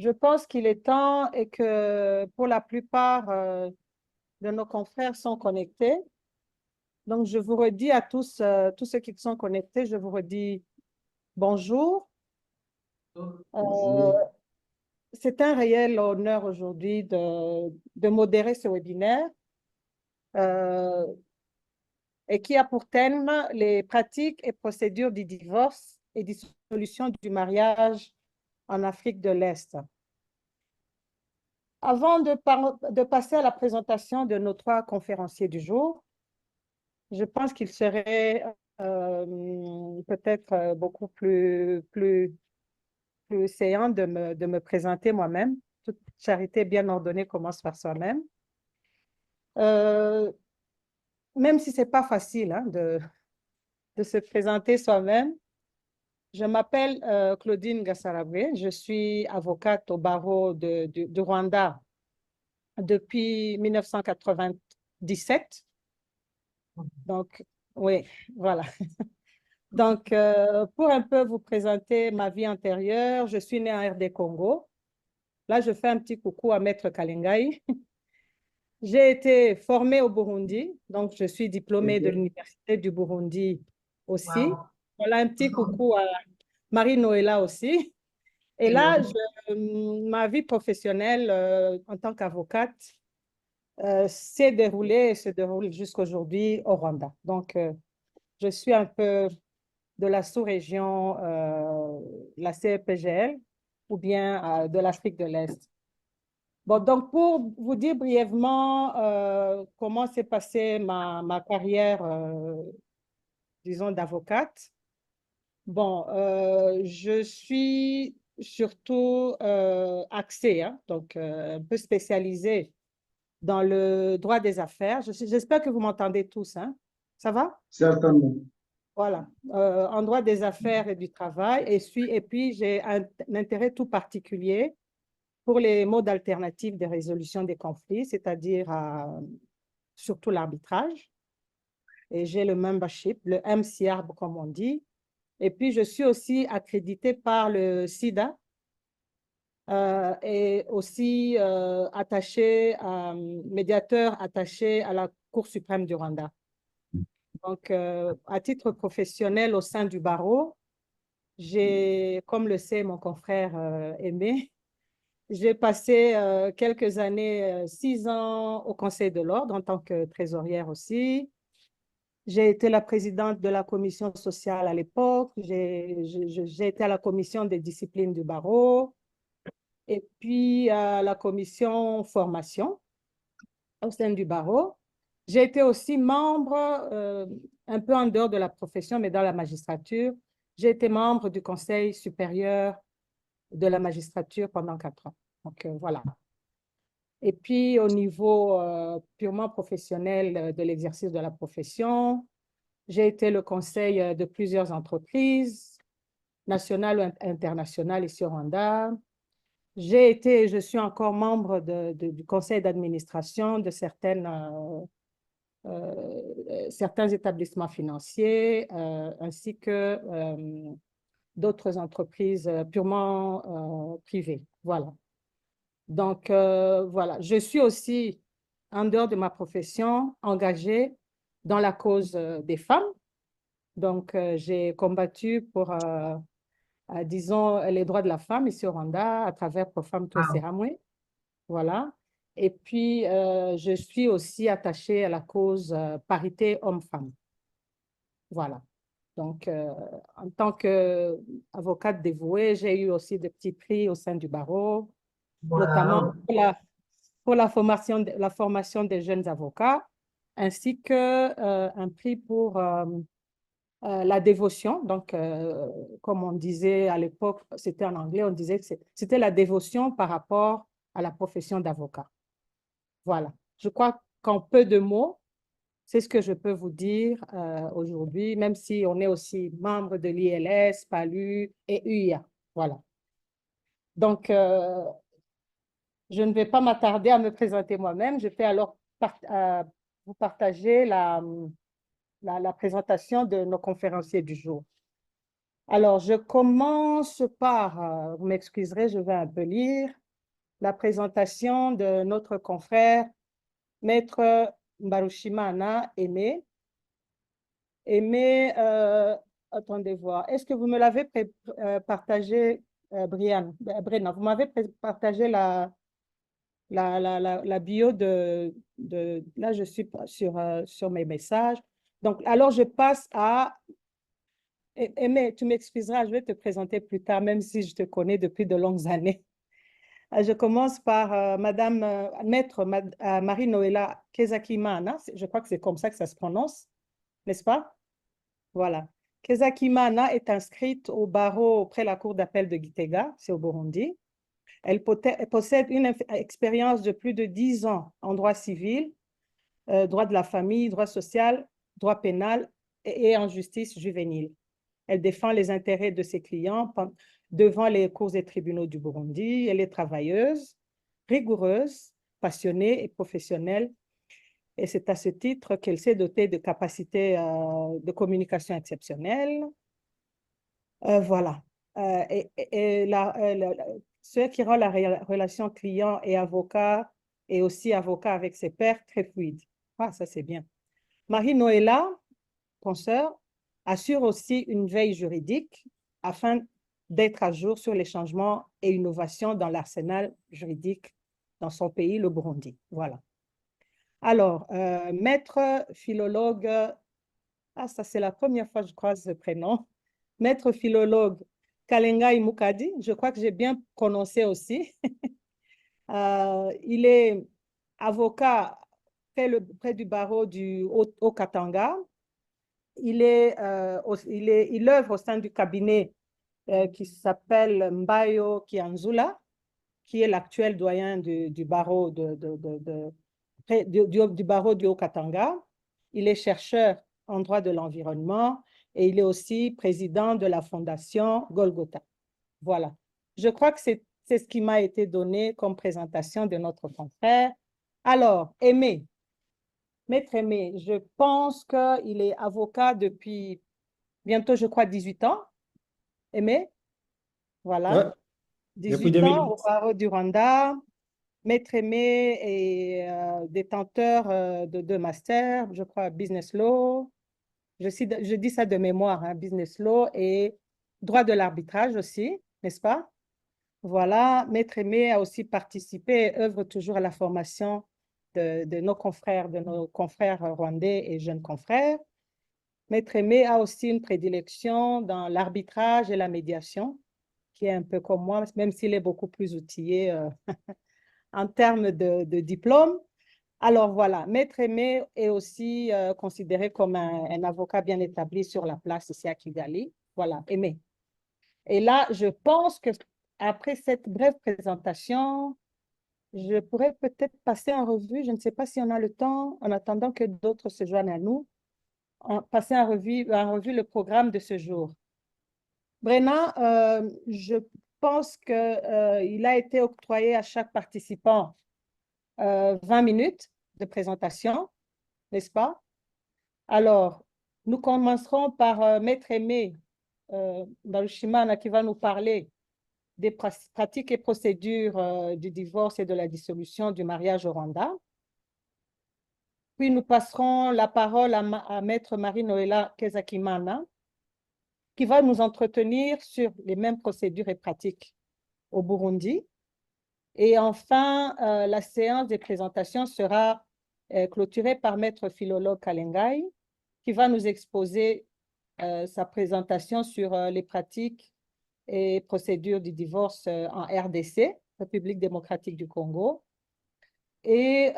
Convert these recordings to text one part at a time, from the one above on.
Je pense qu'il est temps et que pour la plupart de nos confrères sont connectés. Donc, je vous redis à tous, tous ceux qui sont connectés, je vous redis bonjour. Euh, Bonjour. c'est un réel honneur aujourd'hui de modérer ce webinaire euh, et qui a pour thème les pratiques et procédures du divorce et dissolution du mariage en Afrique de l'Est. Avant de passer à la présentation de nos trois conférenciers du jour, je pense qu'il serait peut-être beaucoup plus séant de me présenter moi-même. Toute charité bien ordonnée commence par soi-même. Euh, Même si ce n'est pas facile hein, de se présenter soi-même, je m'appelle Claudine Gassarabwe, je suis avocate au barreau du Rwanda depuis 1997. Donc, oui, voilà. Donc, pour un peu vous présenter ma vie antérieure, je suis née en RD Congo. Là, je fais un petit coucou à Maître Kalengai. J'ai été formée au Burundi, donc je suis diplômée de Ok. l'Université du Burundi aussi. Wow. Voilà un petit coucou à Marie-Noëlla aussi. Et là, ma vie professionnelle en tant qu'avocate s'est déroulée et se déroule jusqu'aujourd'hui au Rwanda. Donc, je suis un peu de la sous-région, la CEPGL, ou bien de l'Afrique de l'Est. Bon, donc pour vous dire brièvement comment s'est passée ma carrière, disons, d'avocate. Bon, je suis surtout axée, hein, donc un peu spécialisée dans le droit des affaires. J'espère que vous m'entendez tous, hein. Ça va? Certainement. Voilà, en droit des affaires et du travail. Et puis, j'ai un intérêt tout particulier pour les modes alternatifs de résolution des conflits, c'est-à-dire surtout l'arbitrage. Et j'ai le membership, le MCR, comme on dit. Et puis, je suis aussi accréditée par le SIDA et aussi médiateur attaché à la Cour suprême du Rwanda. Donc, à titre professionnel au sein du barreau, j'ai, comme le sait mon confrère Aimé, j'ai passé quelques années, 6 ans au Conseil de l'Ordre en tant que trésorière aussi. J'ai été la présidente de la commission sociale à l'époque. J'ai été à la commission des disciplines du barreau et puis à la commission formation au sein du barreau. J'ai été aussi membre, un peu en dehors de la profession, mais dans la magistrature. J'ai été membre du Conseil supérieur de la magistrature pendant 4 ans. Donc, voilà. Et puis, au niveau purement professionnel de l'exercice de la profession, j'ai été le conseil de plusieurs entreprises, nationales ou internationales ici au Rwanda. J'ai été, je suis encore membre du conseil d'administration de certains établissements financiers, ainsi que d'autres entreprises purement privées. Voilà. Donc, voilà. Je suis aussi, en dehors de ma profession, engagée dans la cause des femmes. Donc, j'ai combattu pour, disons, les droits de la femme ici au Rwanda à travers Profam Wow. Hamwe. Voilà. Et puis, je suis aussi attachée à la cause parité homme-femme. Voilà. Donc, en tant qu'avocate dévouée, j'ai eu aussi des petits prix au sein du barreau, notamment Wow. pour la formation des jeunes avocats, ainsi que un prix pour la dévotion. Donc, comme on disait à l'époque, c'était en anglais, on disait que c'était la dévotion par rapport à la profession d'avocat. Voilà. Je crois qu'en peu de mots, c'est ce que je peux vous dire aujourd'hui, même si on est aussi membre de l'ILS, PALU et UIA. Voilà. Donc, je ne vais pas m'attarder à me présenter moi-même. Je vais alors vous partager la présentation de nos conférenciers du jour. Alors, je commence par, vous m'excuserez, je vais un peu lire, la présentation de notre confrère, Maître Mbarushimana Aimé. Aimé, attendez voir, est-ce que vous me l'avez partagé, Brenna, vous m'avez partagé la bio là je suis sur mes messages. Donc, alors je passe à, Aimé, tu m'excuseras, je vais te présenter plus tard, même si je te connais depuis de longues années. Je commence par Madame Maître Marie-Noëlla Kezakimana, je crois que c'est comme ça que ça se prononce, n'est-ce pas? Voilà. Kezakimana est inscrite au barreau près la cour d'appel de Gitega, c'est au Burundi. Elle possède une expérience de plus de 10 ans en droit civil, droit de la famille, droit social, droit pénal et en justice juvénile. Elle défend les intérêts de ses clients devant les cours et tribunaux du Burundi. Elle est travailleuse, rigoureuse, passionnée et professionnelle. Et c'est à ce titre qu'elle s'est dotée de capacités de communication exceptionnelles. Voilà. Ce qui rend la relation client et avocat et aussi avocat avec ses pairs très fluide. Ah, ça c'est bien. Marie-Noëlla, consoeur, assure aussi une veille juridique afin d'être à jour sur les changements et innovations dans l'arsenal juridique dans son pays, le Burundi. Voilà. Alors, maître philologue, ah, ça c'est la première fois que je croise ce prénom, maître philologue Kalengai Mukadi, je crois que j'ai bien prononcé aussi. Il est avocat près du barreau du Haut-Katanga. Il œuvre au sein du cabinet qui s'appelle Mbayo Kianzula, qui est l'actuel doyen du barreau du barreau du Haut-Katanga. Il est chercheur en droit de l'environnement et il est aussi président de la fondation Golgotha. Voilà. Je crois que c'est ce qui m'a été donné comme présentation de notre confrère. Alors, Aimé, Maître Aimé, je pense qu'il est avocat depuis bientôt, je crois, 18 ans. Aimé, voilà. Ouais, depuis 18 ans 2008. au barreau du Rwanda. Maître Aimé est détenteur de 2 masters, je crois, Business Law. Je dis ça de mémoire, hein, Business Law et droit de l'arbitrage aussi, n'est-ce pas? Voilà, Maître Aimé a aussi participé et œuvre toujours à la formation de nos confrères rwandais et jeunes confrères. Maître Aimé a aussi une prédilection dans l'arbitrage et la médiation, qui est un peu comme moi, même s'il est beaucoup plus outillé en termes de diplôme. Alors voilà, Maître Aimé est aussi considéré comme un avocat bien établi sur la place ici à Kigali. Voilà, Aimé. Et là, je pense que après cette brève présentation, je pourrais peut-être passer en revue, je ne sais pas si on a le temps, en attendant que d'autres se joignent à nous, passer en revue le programme de ce jour. Brenna, je pense qu'il a été octroyé à chaque participant 20 minutes de présentation, n'est-ce pas? Alors, nous commencerons par Maître Aimé Barushimana qui va nous parler des pratiques et procédures du divorce et de la dissolution du mariage au Rwanda. Puis nous passerons la parole à Maître Marie-Noëlla Kezakimana qui va nous entretenir sur les mêmes procédures et pratiques au Burundi. Et enfin, la séance des présentations sera clôturée par Maître philologue Kalengai qui va nous exposer sa présentation sur les pratiques et procédures du divorce en RDC, République démocratique du Congo. Et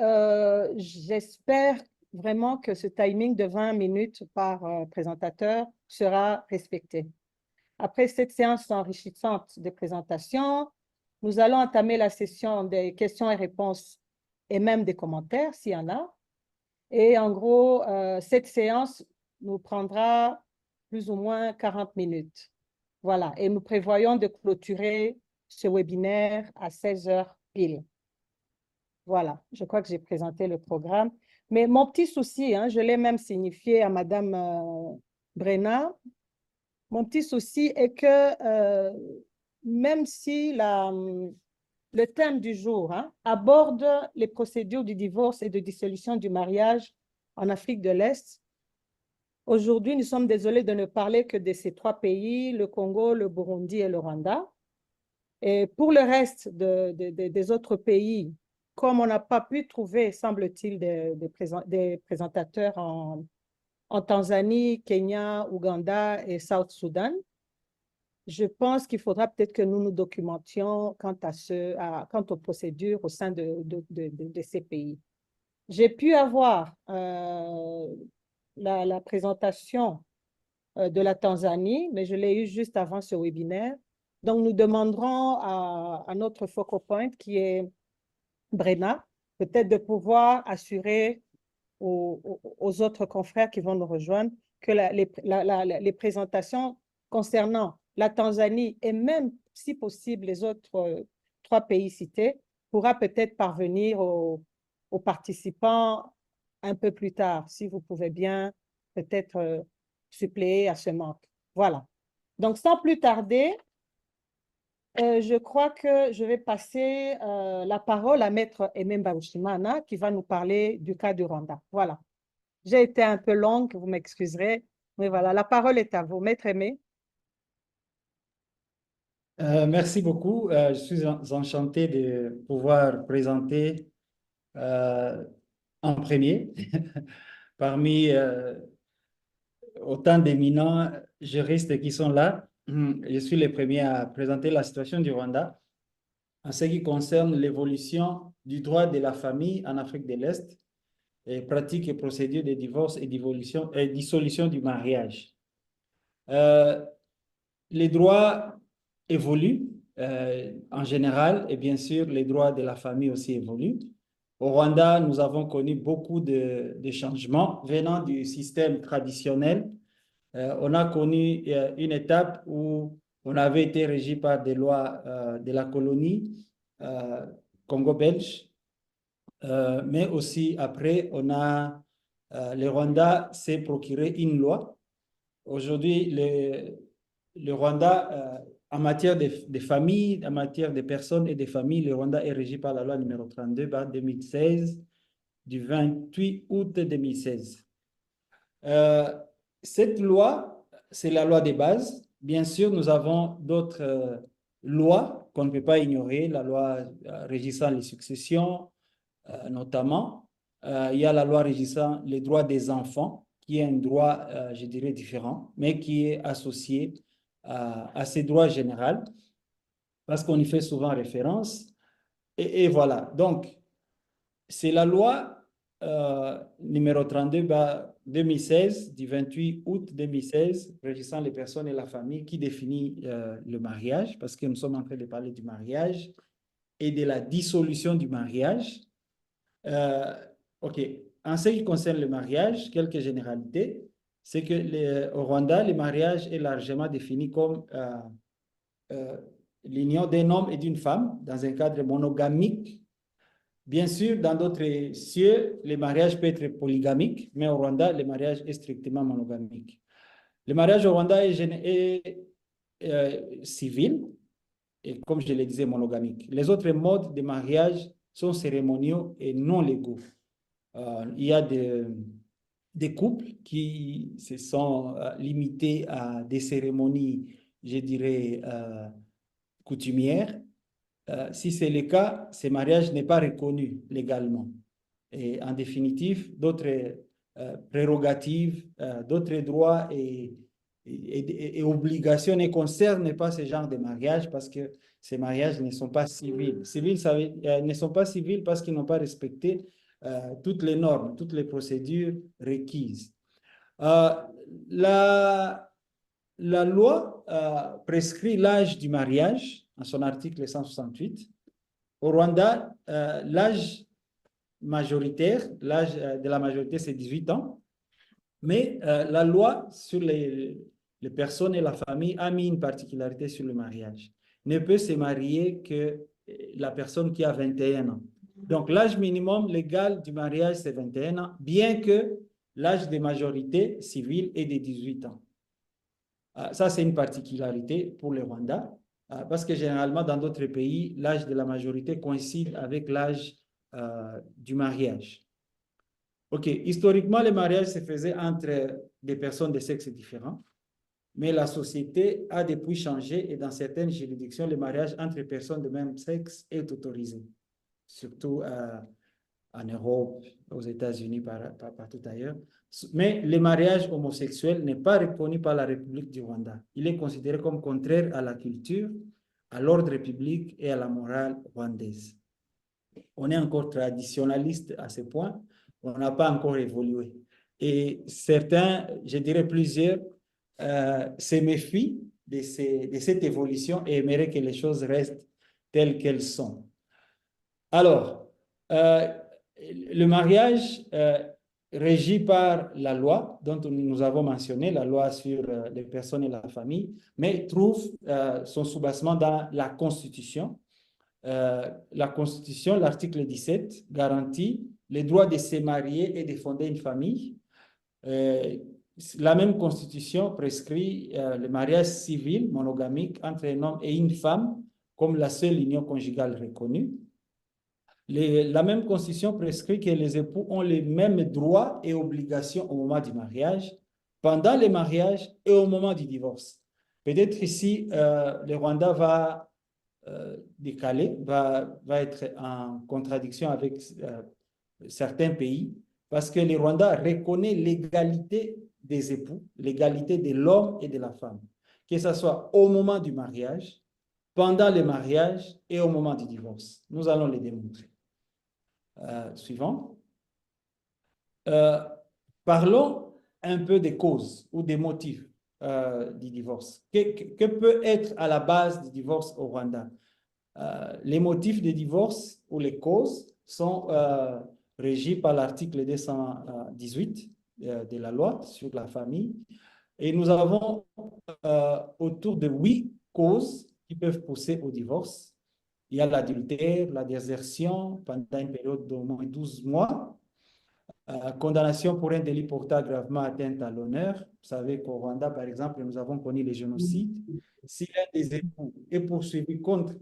j'espère vraiment que ce timing de 20 minutes par présentateur sera respecté. Après cette séance enrichissante de présentation, nous allons entamer la session des questions et réponses et même des commentaires s'il y en a. Et en gros, cette séance nous prendra plus ou moins 40 minutes. Voilà, et nous prévoyons de clôturer ce webinaire à 16 heures pile. Voilà, je crois que j'ai présenté le programme. Mais mon petit souci, hein, je l'ai même signifié à Madame Brenna, Mon petit souci est que même si le thème du jour hein, aborde les procédures du divorce et de dissolution du mariage en Afrique de l'Est, aujourd'hui, nous sommes désolés de ne parler que de ces trois pays, le Congo, le Burundi et le Rwanda. Et pour le reste des autres pays, comme on n'a pas pu trouver, semble-t-il, des présentateurs en Tanzanie, Kenya, Ouganda et South Sudan, je pense qu'il faudra peut-être que nous nous documentions quant aux procédures au sein de ces pays. J'ai pu avoir la présentation de la Tanzanie, mais je l'ai eu juste avant ce webinaire. Donc, nous demanderons à notre focal point, qui est Brenna, peut-être de pouvoir assurer aux autres confrères qui vont nous rejoindre que les présentations concernant la Tanzanie et même, si possible, les autres trois pays cités pourra peut-être parvenir aux participants un peu plus tard, si vous pouvez bien peut-être suppléer à ce manque. Voilà. Donc, sans plus tarder, je crois que je vais passer la parole à Maître Aimé Mbarushimana qui va nous parler du cas du Rwanda. Voilà. J'ai été un peu longue, vous m'excuserez, mais voilà, la parole est à vous. Maître Aimé. Merci beaucoup. Je suis enchanté de pouvoir présenter en premier parmi autant d'éminents juristes qui sont là. Je suis le premier à présenter la situation du Rwanda en ce qui concerne l'évolution du droit de la famille en Afrique de l'Est et pratiques et procédures de divorce et dissolution du mariage. Les droits évoluent en général et bien sûr les droits de la famille aussi évoluent. Au Rwanda, nous avons connu beaucoup de changements venant du système traditionnel. On a connu une étape où on avait été régi par des lois de la colonie congo-belge, mais aussi après, le Rwanda s'est procuré une loi. Aujourd'hui, le Rwanda, en matière de familles, en matière de personnes et de familles, le Rwanda est régi par la loi numéro 32/2016 du 28 août 2016. Cette loi, c'est la loi des bases. Bien sûr, nous avons d'autres lois qu'on ne peut pas ignorer, la loi régissant les successions, notamment. Il y a la loi régissant les droits des enfants, qui est un droit, je dirais, différent, mais qui est associé à ces droits généraux, parce qu'on y fait souvent référence. Et voilà, donc, c'est la loi numéro 32/2016 du 28 août 2016, régissant les personnes et la famille, qui définit le mariage, parce que nous sommes en train de parler du mariage et de la dissolution du mariage. OK. En ce qui concerne le mariage, quelques généralités, c'est que au Rwanda, le mariage est largement défini comme l'union d'un homme et d'une femme dans un cadre monogamique. Bien sûr, dans d'autres cieux, le mariage peut être polygamique, mais au Rwanda, le mariage est strictement monogamique. Le mariage au Rwanda est civil et, comme je le disais, monogamique. Les autres modes de mariage sont cérémoniaux et non légaux. Il y a des couples qui se sont limités à des cérémonies, je dirais, coutumières. Si c'est le cas, ce mariage n'est pas reconnu légalement. Et en définitive, d'autres prérogatives, d'autres droits et obligations ne concernent pas ce genre de mariage parce que ces mariages ne sont pas civils. Ne sont pas civils parce qu'ils n'ont pas respecté toutes les normes, toutes les procédures requises. La loi prescrit l'âge du mariage en son article 168. Au Rwanda, l'âge majoritaire, l'âge de la majorité, c'est 18 ans. Mais la loi sur les personnes et la famille a mis une particularité sur le mariage. Ne peut se marier que la personne qui a 21 ans. Donc, l'âge minimum légal du mariage, c'est 21 ans, bien que l'âge de majorité civile est de 18 ans. Ça, c'est une particularité pour le Rwanda, parce que généralement, dans d'autres pays, l'âge de la majorité coïncide avec l'âge du mariage. OK, historiquement, le mariage se faisait entre des personnes de sexe différents, mais la société a depuis changé et dans certaines juridictions, le mariage entre personnes de même sexe est autorisé, surtout en Europe, aux États-Unis, partout ailleurs. Mais le mariage homosexuel n'est pas reconnu par la République du Rwanda. Il est considéré comme contraire à la culture, à l'ordre public et à la morale rwandaise. On est encore traditionnaliste à ce point, on n'a pas encore évolué. Et certains, je dirais plusieurs, se méfient de cette évolution et aimeraient que les choses restent telles qu'elles sont. Alors, le mariage régi par la loi dont nous avons mentionné, la loi sur les personnes et la famille, mais trouve son soubassement dans la Constitution. La Constitution, l'article 17, garantit le droit de se marier et de fonder une famille. La même Constitution prescrit le mariage civil monogamique entre un homme et une femme comme la seule union conjugale reconnue. La même Constitution prescrit que les époux ont les mêmes droits et obligations au moment du mariage, pendant le mariage et au moment du divorce. Peut-être ici, le Rwanda va décaler, va être en contradiction avec certains pays, parce que le Rwanda reconnaît l'égalité des époux, l'égalité de l'homme et de la femme, que ce soit au moment du mariage, pendant le mariage et au moment du divorce. Nous allons les démontrer. Suivant. Parlons un peu des causes ou des motifs du divorce. Que peut être à la base du divorce au Rwanda? Les motifs de divorce ou les causes sont régis par l'article 218 de la loi sur la famille. Et nous avons autour de 8 causes qui peuvent pousser au divorce. Il y a l'adultère, la désertion pendant une période d'au moins 12 mois, condamnation pour un délit portant gravement atteinte à l'honneur. Vous savez qu'au Rwanda, par exemple, nous avons connu les génocides. Si l'un des époux est poursuivi contre,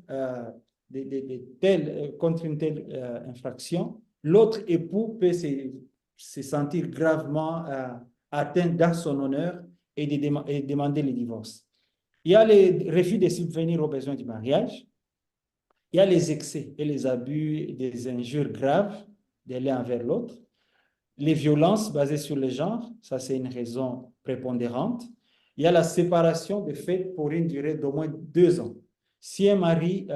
contre une telle infraction, l'autre époux peut se sentir gravement atteint dans son honneur et demander le divorce. Il y a le refus de subvenir aux besoins du mariage. Il y a les excès et les abus et des injures graves de l'un envers l'autre. Les violences basées sur le genre, ça c'est une raison prépondérante. Il y a la séparation de fait pour une durée d'au moins 2 ans. Si un mari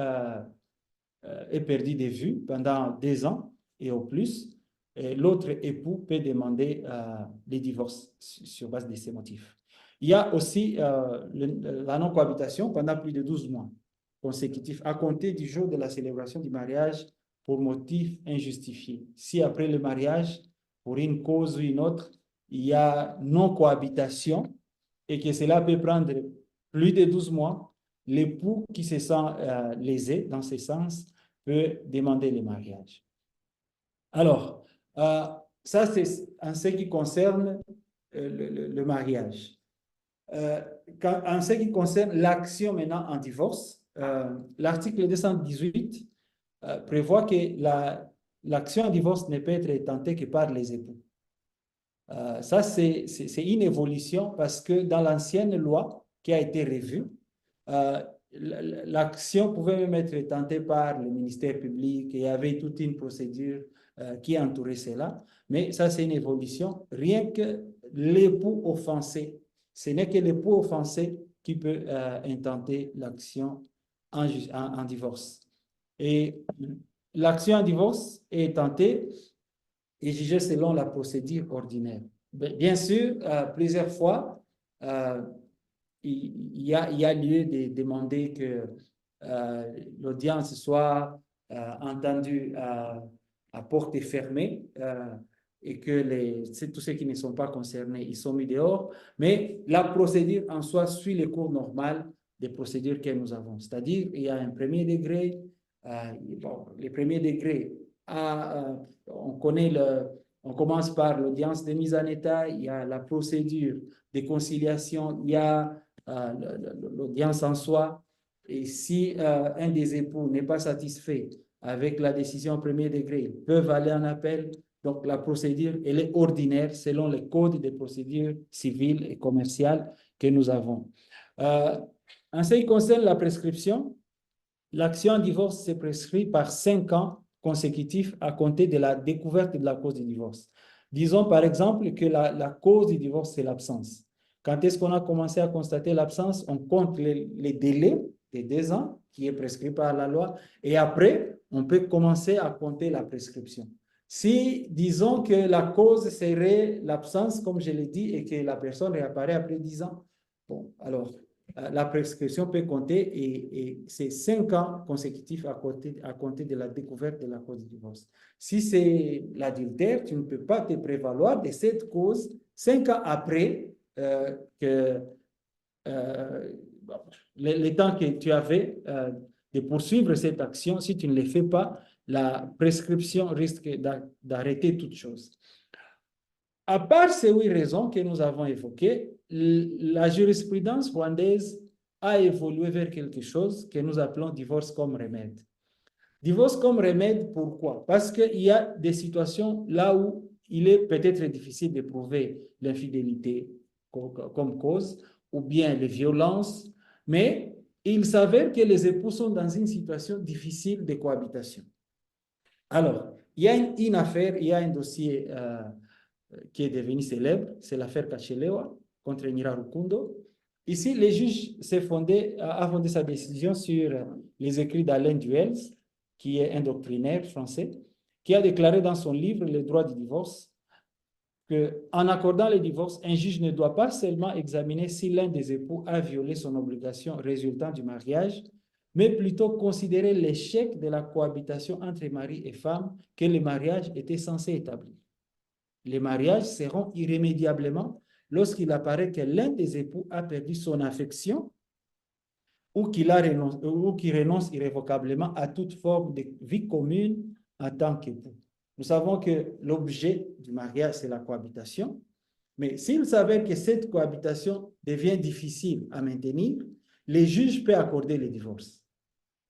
est perdu de vue pendant 2 ans et au plus, l'autre époux peut demander le divorce sur base de ces motifs. Il y a aussi la non-cohabitation pendant plus de 12 mois consécutifs à compter du jour de la célébration du mariage pour motif injustifié. Si après le mariage, pour une cause ou une autre, il y a non-cohabitation et que cela peut prendre plus de 12 mois, l'époux qui se sent lésé dans ce sens peut demander le mariage. Alors, ça c'est en ce qui concerne le mariage. En ce qui concerne l'action maintenant en divorce, l'article 218 prévoit que l'action en divorce ne peut être tentée que par les époux. Ça, c'est une évolution parce que dans l'ancienne loi qui a été revue, l'action pouvait même être tentée par le ministère public et il y avait toute une procédure qui entourait cela. Mais ça, c'est une évolution. Rien que l'époux offensé, ce n'est que l'époux offensé qui peut intenter l'action en divorce. Et l'action en divorce est tentée et jugée selon la procédure ordinaire. Bien sûr, plusieurs fois, il y a lieu de demander que l'audience soit entendue à porte fermée et que tous ceux qui ne sont pas concernés, ils sont mis dehors. Mais la procédure en soi suit les cours normales des procédures que nous avons. C'est-à-dire, il y a un premier degré. Les premiers degrés, on commence par l'audience de mise en état, il y a la procédure de conciliation, il y a l'audience en soi. Et si un des époux n'est pas satisfait avec la décision au premier degré, ils peuvent aller en appel. Donc, la procédure, elle est ordinaire selon les codes des procédures civiles et commerciales que nous avons. En ce qui concerne la prescription, l'action en divorce se prescrit par 5 ans consécutifs à compter de la découverte de la cause du divorce. Disons par exemple que la cause du divorce, c'est l'absence. Quand est-ce qu'on a commencé à constater l'absence? On compte les délais de 2 ans qui est prescrit par la loi et après, on peut commencer à compter la prescription. Si, disons que la cause serait l'absence, comme je l'ai dit, et que la personne réapparaît après 10 ans, bon, alors, la prescription peut compter et c'est 5 ans consécutifs à compter de la découverte de la cause du divorce. Si c'est l'adultère, tu ne peux pas te prévaloir de cette cause 5 ans après le temps que tu avais de poursuivre cette action. Si tu ne le fais pas, la prescription risque d'arrêter toute chose. À part ces 8 raisons que nous avons évoquées, la jurisprudence rwandaise a évolué vers quelque chose que nous appelons divorce comme remède. Divorce comme remède, pourquoi? Parce qu'il y a des situations là où il est peut-être difficile de prouver l'infidélité comme cause, ou bien les violences, mais il s'avère que les époux sont dans une situation difficile de cohabitation. Alors, il y a une affaire, il y a un dossier qui est devenu célèbre, c'est l'affaire Kachelewa contre Nyirarukundo. Ici, le juge a fondé sa décision sur les écrits d'Alain Duels, qui est un doctrinaire français, qui a déclaré dans son livre Le droit du divorce qu'en accordant le divorce, un juge ne doit pas seulement examiner si l'un des époux a violé son obligation résultant du mariage, mais plutôt considérer l'échec de la cohabitation entre mari et femme que le mariage était censé établir. Les mariages seront irrémédiablement lorsqu'il apparaît que l'un des époux a perdu son affection ou qu'il renonce irrévocablement à toute forme de vie commune en tant qu'époux. Nous savons que l'objet du mariage, c'est la cohabitation, mais s'il s'avère que cette cohabitation devient difficile à maintenir, les juges peuvent accorder le divorce.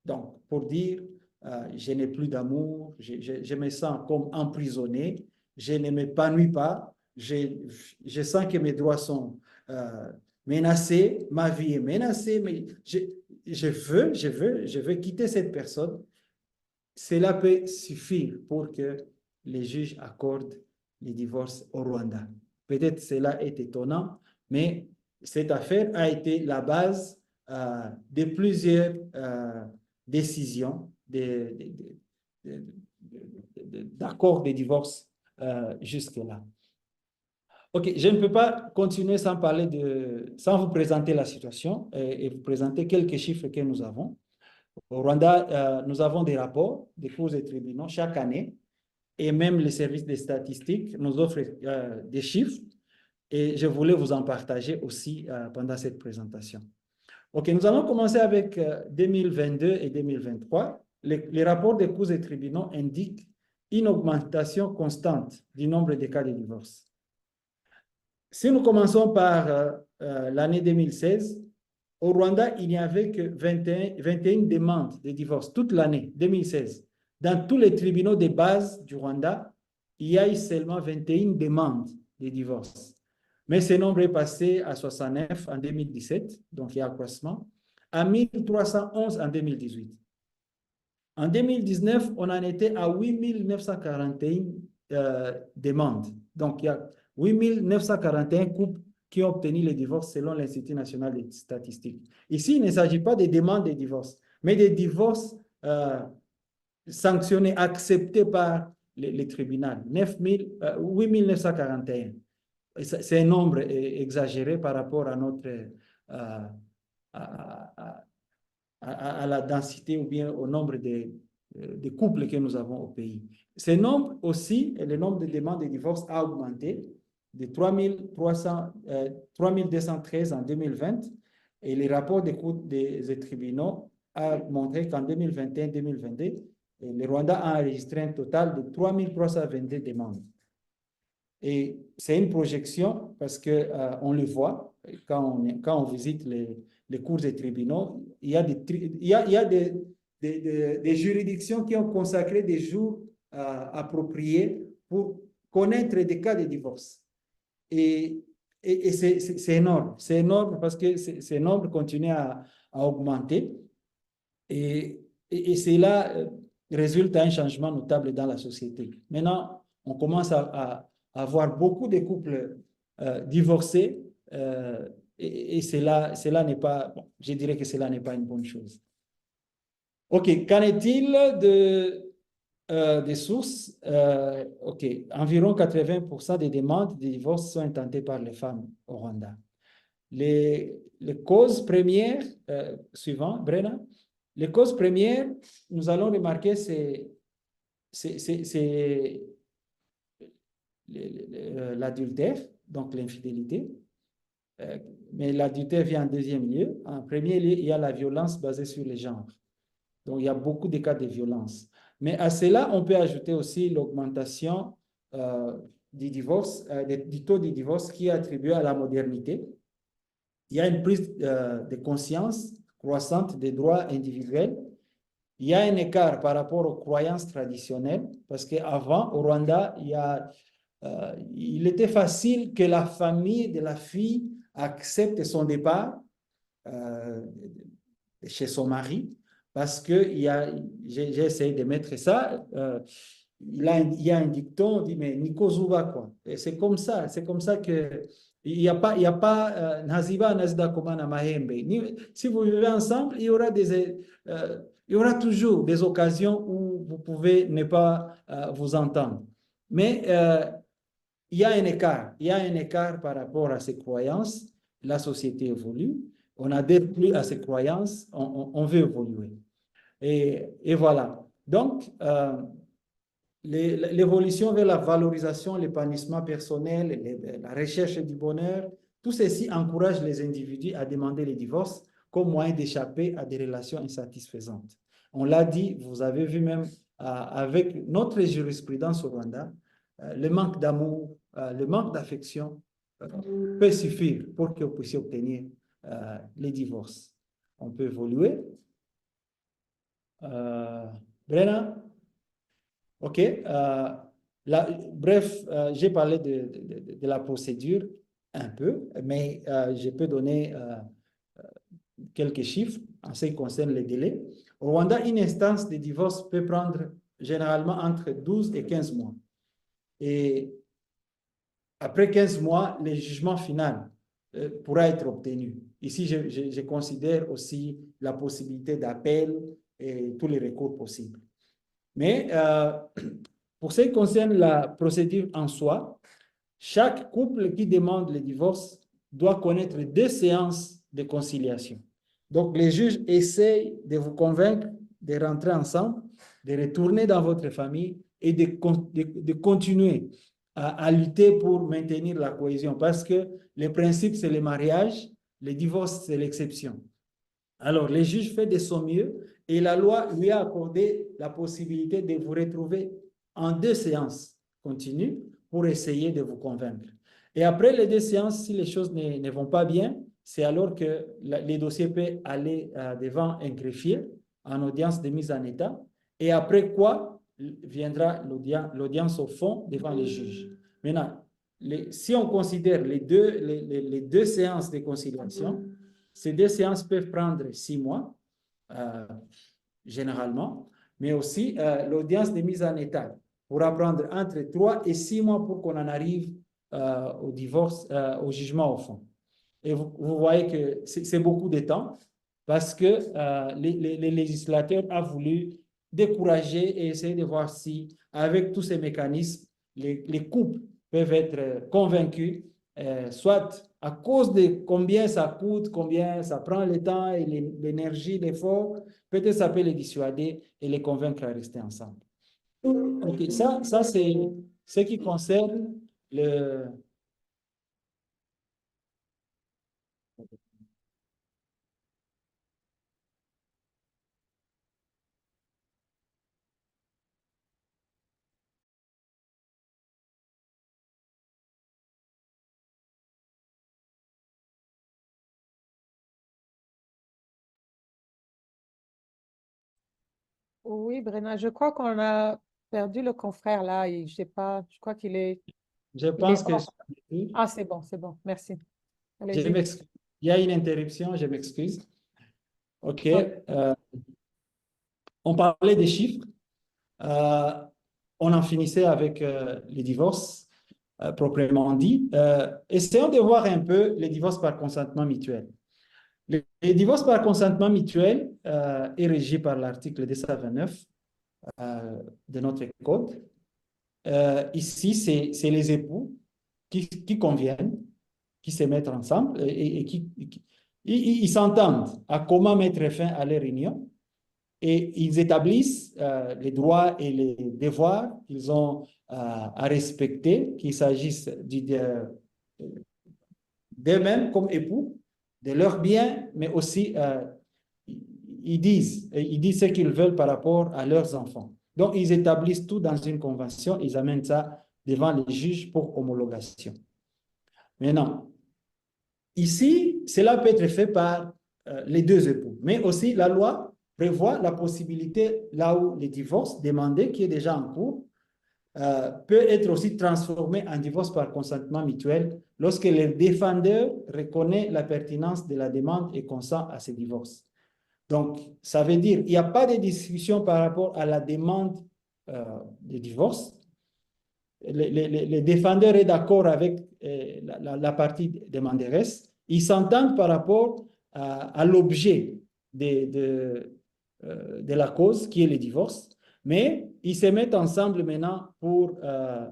Donc, pour dire, je n'ai plus d'amour, je me sens comme emprisonné, je ne m'épanouis pas, je sens que mes droits sont menacés, ma vie est menacée, mais je veux quitter cette personne. Cela peut suffire pour que les juges accordent les divorces au Rwanda. Peut-être cela est étonnant, mais cette affaire a été la base de plusieurs décisions d'accords de divorce jusque-là. Ok, je ne peux pas continuer sans vous présenter la situation et vous présenter quelques chiffres que nous avons. Au Rwanda, nous avons des rapports des cours et tribunaux chaque année et même les services des statistiques nous offrent des chiffres et je voulais vous en partager aussi pendant cette présentation. Ok, nous allons commencer avec 2022 et 2023. Les rapports des cours et tribunaux indiquent une augmentation constante du nombre de cas de divorce. Si nous commençons par l'année 2016, au Rwanda, il n'y avait que 21 demandes de divorce toute l'année 2016. Dans tous les tribunaux de base du Rwanda, il y a eu seulement 21 demandes de divorce. Mais ce nombre est passé à 69 en 2017, donc il y a un accroissement, à 1311 en 2018. En 2019, on en était à 8941 demandes. Donc, il y a 8941 couples qui ont obtenu le divorce selon l'Institut national des statistiques. Ici, il ne s'agit pas de demandes de divorce, mais de divorces sanctionnés, acceptés par les tribunaux. 8941. C'est un nombre exagéré par rapport à notre à la densité ou bien au nombre de couples que nous avons au pays. Ce nombre aussi, le nombre de demandes de divorce a augmenté de 3213 en 2020 et les rapports des cours des tribunaux a montré qu'en 2021-2022, le Rwanda a enregistré un total de 3322 demandes. Et c'est une projection parce que, on le voit quand on visite les cours des tribunaux. Il y a il y a des juridictions qui ont consacré des jours appropriés pour connaître des cas de divorce. Et, et c'est énorme. C'est énorme parce que ces nombres continuent à augmenter. Et, et cela résulte à un changement notable dans la société. Maintenant, on commence à voir beaucoup de couples divorcés et cela n'est pas, bon, je dirais que cela n'est pas une bonne chose. OK, qu'en est-il des sources? OK, environ 80% des demandes de divorce sont intentées par les femmes au Rwanda. Les causes premières, suivant, Brenna, les causes premières, nous allons remarquer, c'est l'adultère, donc l'infidélité. Mais l'adultère vient en deuxième lieu. En premier lieu, il y a la violence basée sur les genres. Donc, il y a beaucoup de cas de violence. Mais à cela, on peut ajouter aussi l'augmentation du divorce, du taux de divorce qui est attribué à la modernité. Il y a une prise de conscience croissante des droits individuels. Il y a un écart par rapport aux croyances traditionnelles, parce qu'avant, au Rwanda, il était facile que la famille de la fille accepte son départ chez son mari, parce que j'ai essayé de mettre ça. Il y a un dicton, on dit, mais Nico Zuba, quoi. Et c'est comme ça que il n'y a pas Naziba, Nazida Komana Mahembe. Si vous vivez ensemble, il y aura toujours des occasions où vous pouvez ne pas vous entendre. Mais il y a un écart. Il y a un écart par rapport à ces croyances. La société évolue. On n'adhère plus à ces croyances. On veut évoluer. Et voilà. Donc, l'évolution vers la valorisation, l'épanouissement personnel, la recherche du bonheur, tout ceci encourage les individus à demander le divorce comme moyen d'échapper à des relations insatisfaisantes. On l'a dit, vous avez vu même avec notre jurisprudence au Rwanda, le manque d'amour, le manque d'affection peut suffire pour que vous puissiez obtenir les divorces. On peut évoluer. Brenna? OK. Bref, j'ai parlé de la procédure un peu, mais je peux donner quelques chiffres en ce qui concerne les délais. Au Rwanda, une instance de divorce peut prendre généralement entre 12 et 15 mois. Et après 15 mois, le jugement final pourra être obtenu. Ici, je considère aussi la possibilité d'appel et tous les recours possibles. Mais pour ce qui concerne la procédure en soi, chaque couple qui demande le divorce doit connaître 2 séances de conciliation. Donc, les juges essayent de vous convaincre de rentrer ensemble, de retourner dans votre famille et de continuer à lutter pour maintenir la cohésion parce que le principe, c'est le mariage, le divorce, c'est l'exception. Alors, les juges font de son mieux et la loi lui a accordé la possibilité de vous retrouver en 2 séances continues pour essayer de vous convaincre. Et après les 2 séances, si les choses ne vont pas bien, c'est alors que les dossiers peuvent aller devant un greffier en audience de mise en état et après quoi viendra l'audience au fond devant les juges. Maintenant, si on considère les deux séances de conciliation, ces 2 séances peuvent prendre 6 mois, généralement, mais aussi l'audience de mise en état pourra prendre entre 3 et 6 mois pour qu'on en arrive au divorce, au jugement au fond. Et vous voyez que c'est beaucoup de temps parce que les législateurs ont voulu décourager et essayer de voir si, avec tous ces mécanismes, les couples peuvent être convaincus, soit à cause de combien ça coûte, combien ça prend le temps et l'énergie, l'effort, peut-être ça peut les dissuader et les convaincre à rester ensemble. Ok, ça c'est ce qui concerne le, Oui, Brenna, je crois qu'on a perdu le confrère là. Et je sais pas, je crois Je il est pense que hors. Ah, c'est bon, merci. je Allez-y. m'excuse. Il y a une interruption, je m'excuse. OK. Ok. On parlait des chiffres. Euh, on en finissait avec les divorces, proprement dit. Essayons de voir un peu les divorces par consentement mutuel. Les divorces par consentement mutuel est régi par l'article 229 de notre code. Ici, c'est les époux qui conviennent, qui se mettent ensemble et ils s'entendent à comment mettre fin à leur union et ils établissent les droits et les devoirs qu'ils ont à respecter, qu'il s'agisse d'eux-mêmes comme époux, de leurs biens, mais aussi ils disent ce qu'ils veulent par rapport à leurs enfants. Donc, ils établissent tout dans une convention, ils amènent ça devant les juges pour homologation. Maintenant, ici, cela peut être fait par les deux époux, mais aussi la loi prévoit la possibilité, là où le divorce demandé, qui est déjà en cours, peut être aussi transformé en divorce par consentement mutuel lorsque le défendeur reconnaît la pertinence de la demande et consent à ce divorce. Donc, ça veut dire qu'il n'y a pas de discussion par rapport à la demande de divorce. Le défendeur est d'accord avec la partie demanderesse. Ils s'entendent par rapport à l'objet de la cause, qui est le divorce, mais ils se mettent ensemble maintenant pour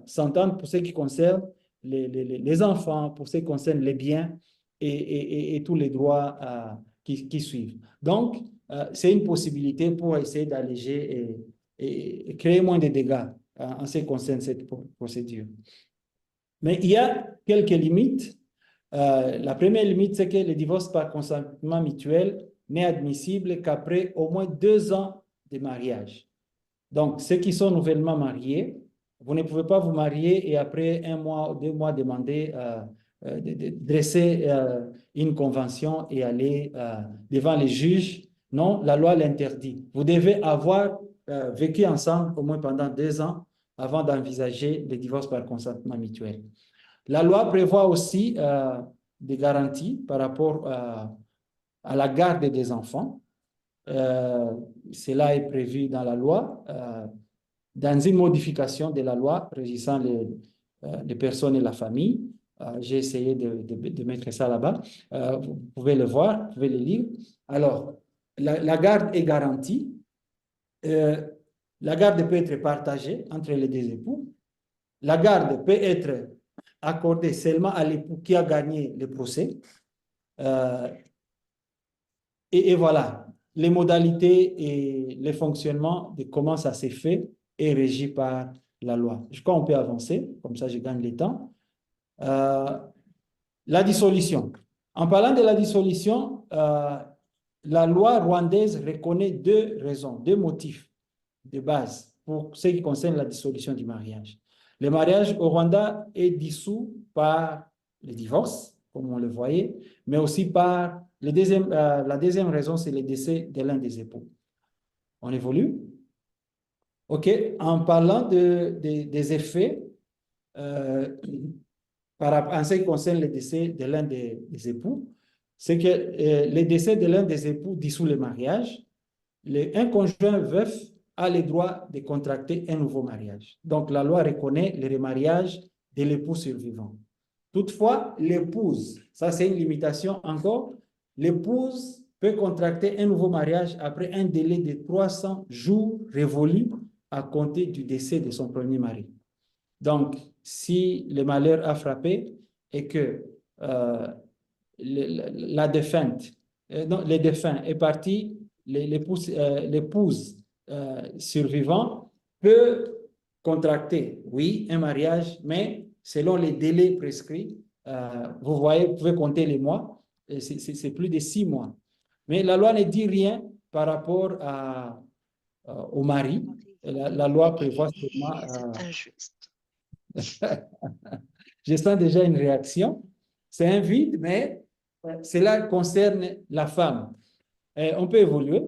s'entendre pour ce qui concerne les enfants, pour ce qui concerne les biens et tous les droits qui suivent. Donc, c'est une possibilité pour essayer d'alléger et créer moins de dégâts en ce qui concerne cette procédure. Mais il y a quelques limites. La première limite, c'est que le divorce par consentement mutuel n'est admissible qu'après au moins 2 ans de mariage. Donc, ceux qui sont nouvellement mariés, vous ne pouvez pas vous marier et après 1 mois ou 2 mois demander de dresser une convention et aller devant les juges. Non, la loi l'interdit. Vous devez avoir vécu ensemble au moins pendant 2 ans avant d'envisager le divorce par consentement mutuel. La loi prévoit aussi des garanties par rapport à la garde des enfants. Cela est prévu dans la loi, dans une modification de la loi régissant les personnes et la famille. J'ai essayé de mettre ça là-bas. Vous pouvez le voir, vous pouvez le lire. Alors, la garde est garantie. La garde peut être partagée entre les deux époux. La garde peut être accordée seulement à l'époux qui a gagné le procès. Et voilà, les modalités et les fonctionnements de comment ça s'est fait est régi par la loi. Je crois qu'on peut avancer, comme ça je gagne le temps. La dissolution. En parlant de la dissolution, la loi rwandaise reconnaît 2 raisons, 2 motifs de base pour ce qui concerne la dissolution du mariage. Le mariage au Rwanda est dissous par le divorce, comme on le voyait, mais aussi par la deuxième raison, c'est le décès de l'un des époux. On évolue. OK. En parlant des effets, en ce qui concerne le décès de l'un des époux, c'est que le décès de l'un des époux dissout le mariage. Un conjoint veuf a le droit de contracter un nouveau mariage. Donc, la loi reconnaît le remariage de l'époux survivant. Toutefois, l'épouse, ça c'est une limitation encore, l'épouse peut contracter un nouveau mariage après un délai de 300 jours révolus à compter du décès de son premier mari. Donc, si le malheur a frappé et que la défunte, le défunt est parti, l'épouse survivante peut contracter, oui, un mariage, mais selon les délais prescrits, vous voyez, vous pouvez compter les mois, c'est plus de 6 mois. Mais la loi ne dit rien par rapport au mari. La loi prévoit seulement... C'est injuste. Je sens déjà une réaction. C'est un vide, mais cela concerne la femme. On peut évoluer.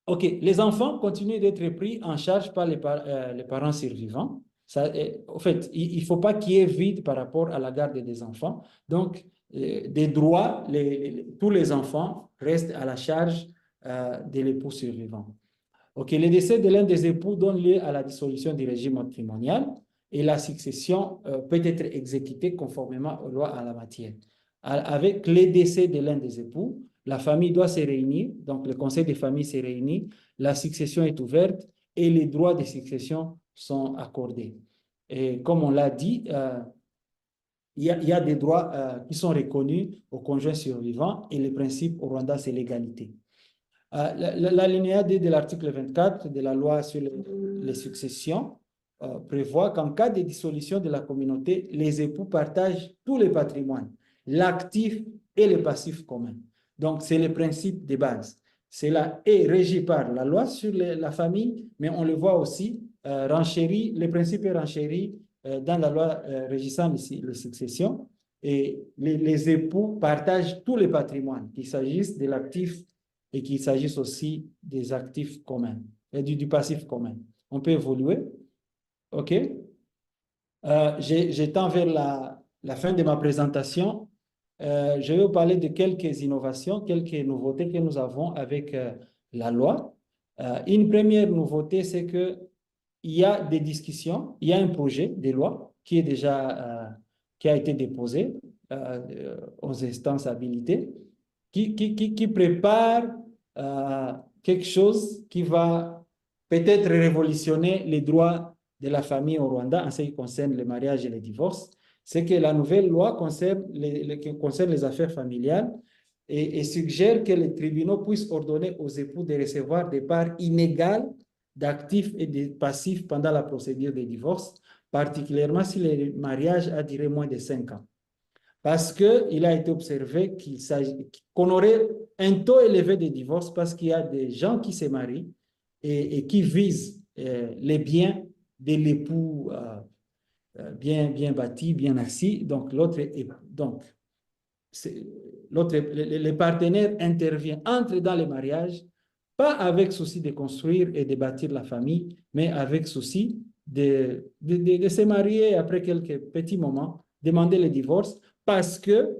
OK, les enfants continuent d'être pris en charge par les parents survivants. Ça, en fait, il ne faut pas qu'il y ait vide par rapport à la garde des enfants. Donc, des droits, tous les enfants restent à la charge de l'époux survivant. OK, le décès de l'un des époux donne lieu à la dissolution du régime matrimonial et la succession peut être exécutée conformément aux lois en la matière. Avec le décès de l'un des époux, la famille doit se réunir, donc le conseil des familles se réunit, la succession est ouverte et les droits de succession sont accordés. Et comme on l'a dit, il y a des droits qui sont reconnus aux conjoints survivants et le principe au Rwanda, c'est l'égalité. L'alinéa D de l'article 24 de la loi sur les successions prévoit qu'en cas de dissolution de la communauté, les époux partagent tous les patrimoines, l'actif et le passif commun. Donc, c'est le principe de base. Cela est régi par la loi sur la famille, mais on le voit aussi renchéri, le principe est renchéri dans la loi régissant les successions. Et les époux partagent tous les patrimoines, qu'il s'agisse de l'actif et qu'il s'agisse aussi des actifs communs et du passif commun. On peut évoluer. OK? J'étends vers la fin de ma présentation. Je vais vous parler de quelques innovations, quelques nouveautés que nous avons avec la loi. Une première nouveauté, c'est qu'il y a des discussions, il y a un projet de loi qui est déjà qui a été déposé aux instances habilitées, qui prépare quelque chose qui va peut-être révolutionner les droits de la famille au Rwanda en ce qui concerne le mariage et les divorces. C'est que la nouvelle loi concerne les affaires familiales et suggère que les tribunaux puissent ordonner aux époux de recevoir des parts inégales d'actifs et de passifs pendant la procédure de divorce, particulièrement si le mariage a duré moins de 5 ans. Parce qu'il a été observé qu'on aurait un taux élevé de divorce parce qu'il y a des gens qui se marient et qui visent les biens de l'époux bien bâti, bien assis. Donc, le partenaire intervient, entre dans le mariage, pas avec souci de construire et de bâtir la famille, mais avec souci de se marier après quelques petits moments, demander le divorce, parce que,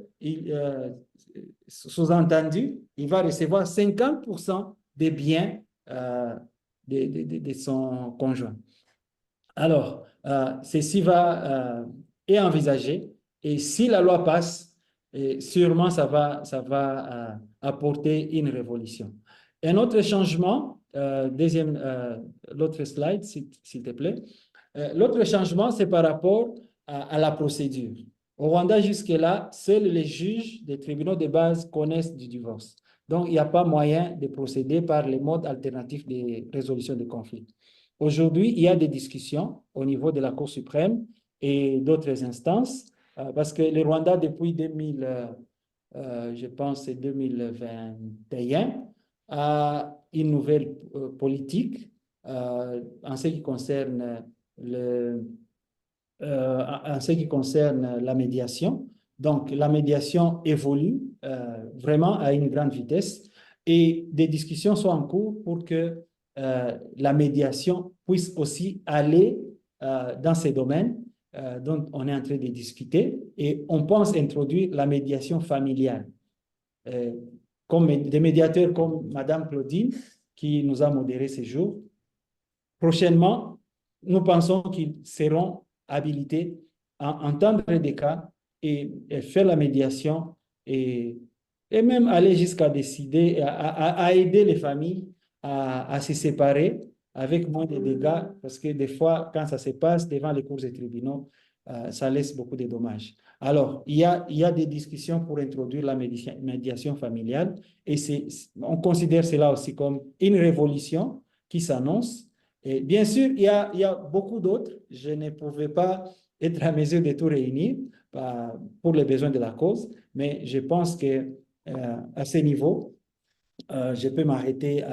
sous-entendu, il va recevoir 50% des biens de son conjoint. Alors, ceci est envisagé et si la loi passe, sûrement ça va apporter une révolution. Un autre changement, l'autre slide, s'il te plaît. L'autre changement, c'est par rapport à la procédure. Au Rwanda, jusque-là, seuls les juges des tribunaux de base connaissent du divorce. Donc, il n'y a pas moyen de procéder par les modes alternatifs de résolution des conflits. Aujourd'hui, il y a des discussions au niveau de la Cour suprême et d'autres instances, parce que le Rwanda, depuis je pense, 2021, a une nouvelle politique en ce qui concerne la médiation. Donc, la médiation évolue vraiment à une grande vitesse et des discussions sont en cours pour que la médiation puisse aussi aller dans ces domaines dont on est en train de discuter et on pense introduire la médiation familiale. Comme des médiateurs comme Madame Claudine qui nous a modéré ces jours. Prochainement, nous pensons qu'ils seront habilités à entendre des cas et faire la médiation et même aller jusqu'à décider, à aider les familles à se séparer avec moins de dégâts, parce que des fois, quand ça se passe devant les cours des tribunaux, ça laisse beaucoup de dommages. Alors, il y a des discussions pour introduire la médiation familiale et on considère cela aussi comme une révolution qui s'annonce. Et bien sûr, il y a beaucoup d'autres. Je ne pouvais pas être à mesure de tout réunir pour les besoins de la cause, mais je pense que à ce niveau, je peux m'arrêter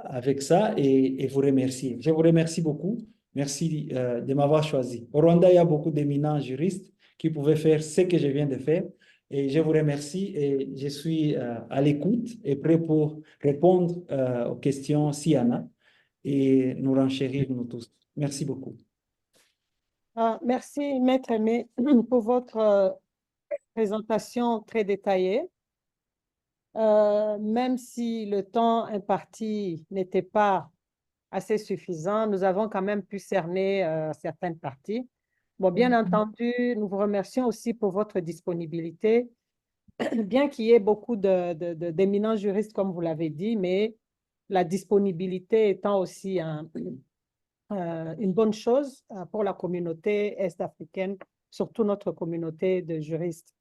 avec ça et vous remercier. Je vous remercie beaucoup. Merci de m'avoir choisi. Au Rwanda, il y a beaucoup d'éminents juristes qui pouvaient faire ce que je viens de faire, Et je vous remercie et je suis à l'écoute et prêt pour répondre aux questions s'il y en a et nous renchérir nous tous. Merci beaucoup. Merci, Maître Aimé, pour votre présentation très détaillée. Même si le temps imparti n'était pas assez suffisant, nous avons quand même pu cerner certaines parties. Bon, bien entendu, nous vous remercions aussi pour votre disponibilité, bien qu'il y ait beaucoup d'éminents juristes, comme vous l'avez dit, mais la disponibilité étant aussi une bonne chose pour la communauté est-africaine, surtout notre communauté de juristes.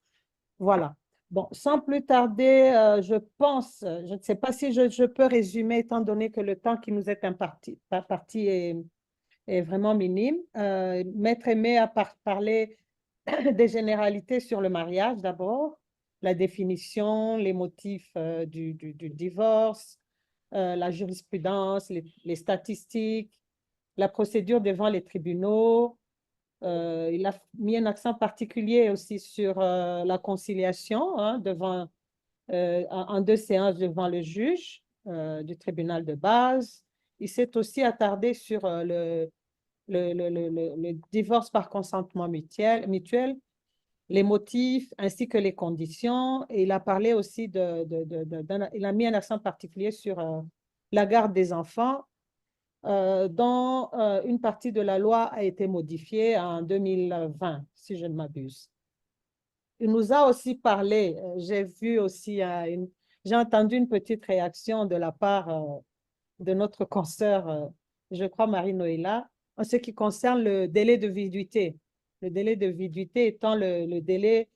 Voilà. Bon, sans plus tarder, je pense, je ne sais pas si je peux résumer, étant donné que le temps qui nous est imparti est vraiment minime. Maître Aimé a parlé des généralités sur le mariage d'abord, la définition, les motifs du divorce, la jurisprudence, les statistiques, la procédure devant les tribunaux. Il a mis un accent particulier aussi sur la conciliation hein, en 2 séances devant le juge du tribunal de base. Il s'est aussi attardé sur le divorce par consentement mutuel, les motifs ainsi que les conditions. Et il a parlé aussi il a mis un accent particulier sur la garde des enfants, dont une partie de la loi a été modifiée en 2020, si je ne m'abuse. Il nous a aussi parlé, j'ai vu aussi, j'ai entendu une petite réaction de la part de notre consoeur, je crois Marie-Noëlla, en ce qui concerne le délai de viduité. Le délai de viduité étant le délai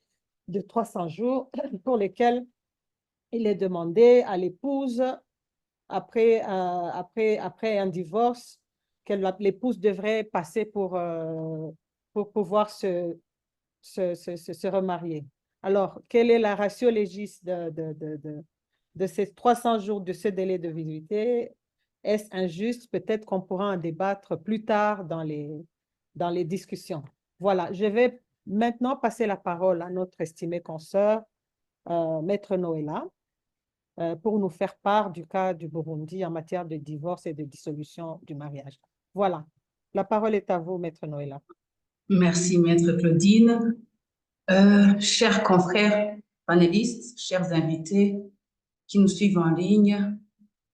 de 300 jours pour lequel il est demandé à l'épouse, après un divorce, que l'épouse devrait passer pour pouvoir se remarier. Alors, quelle est la ratio légis de ces 300 jours de ce délai de viduité? Est-ce injuste? Peut-être qu'on pourra en débattre plus tard dans les discussions. Voilà, je vais maintenant passer la parole à notre estimée consoeur, Maître Noëlla, pour nous faire part du cas du Burundi en matière de divorce et de dissolution du mariage. Voilà, la parole est à vous, Maître Noëlla. Merci, Maître Claudine. Chers confrères panélistes, chers invités qui nous suivent en ligne,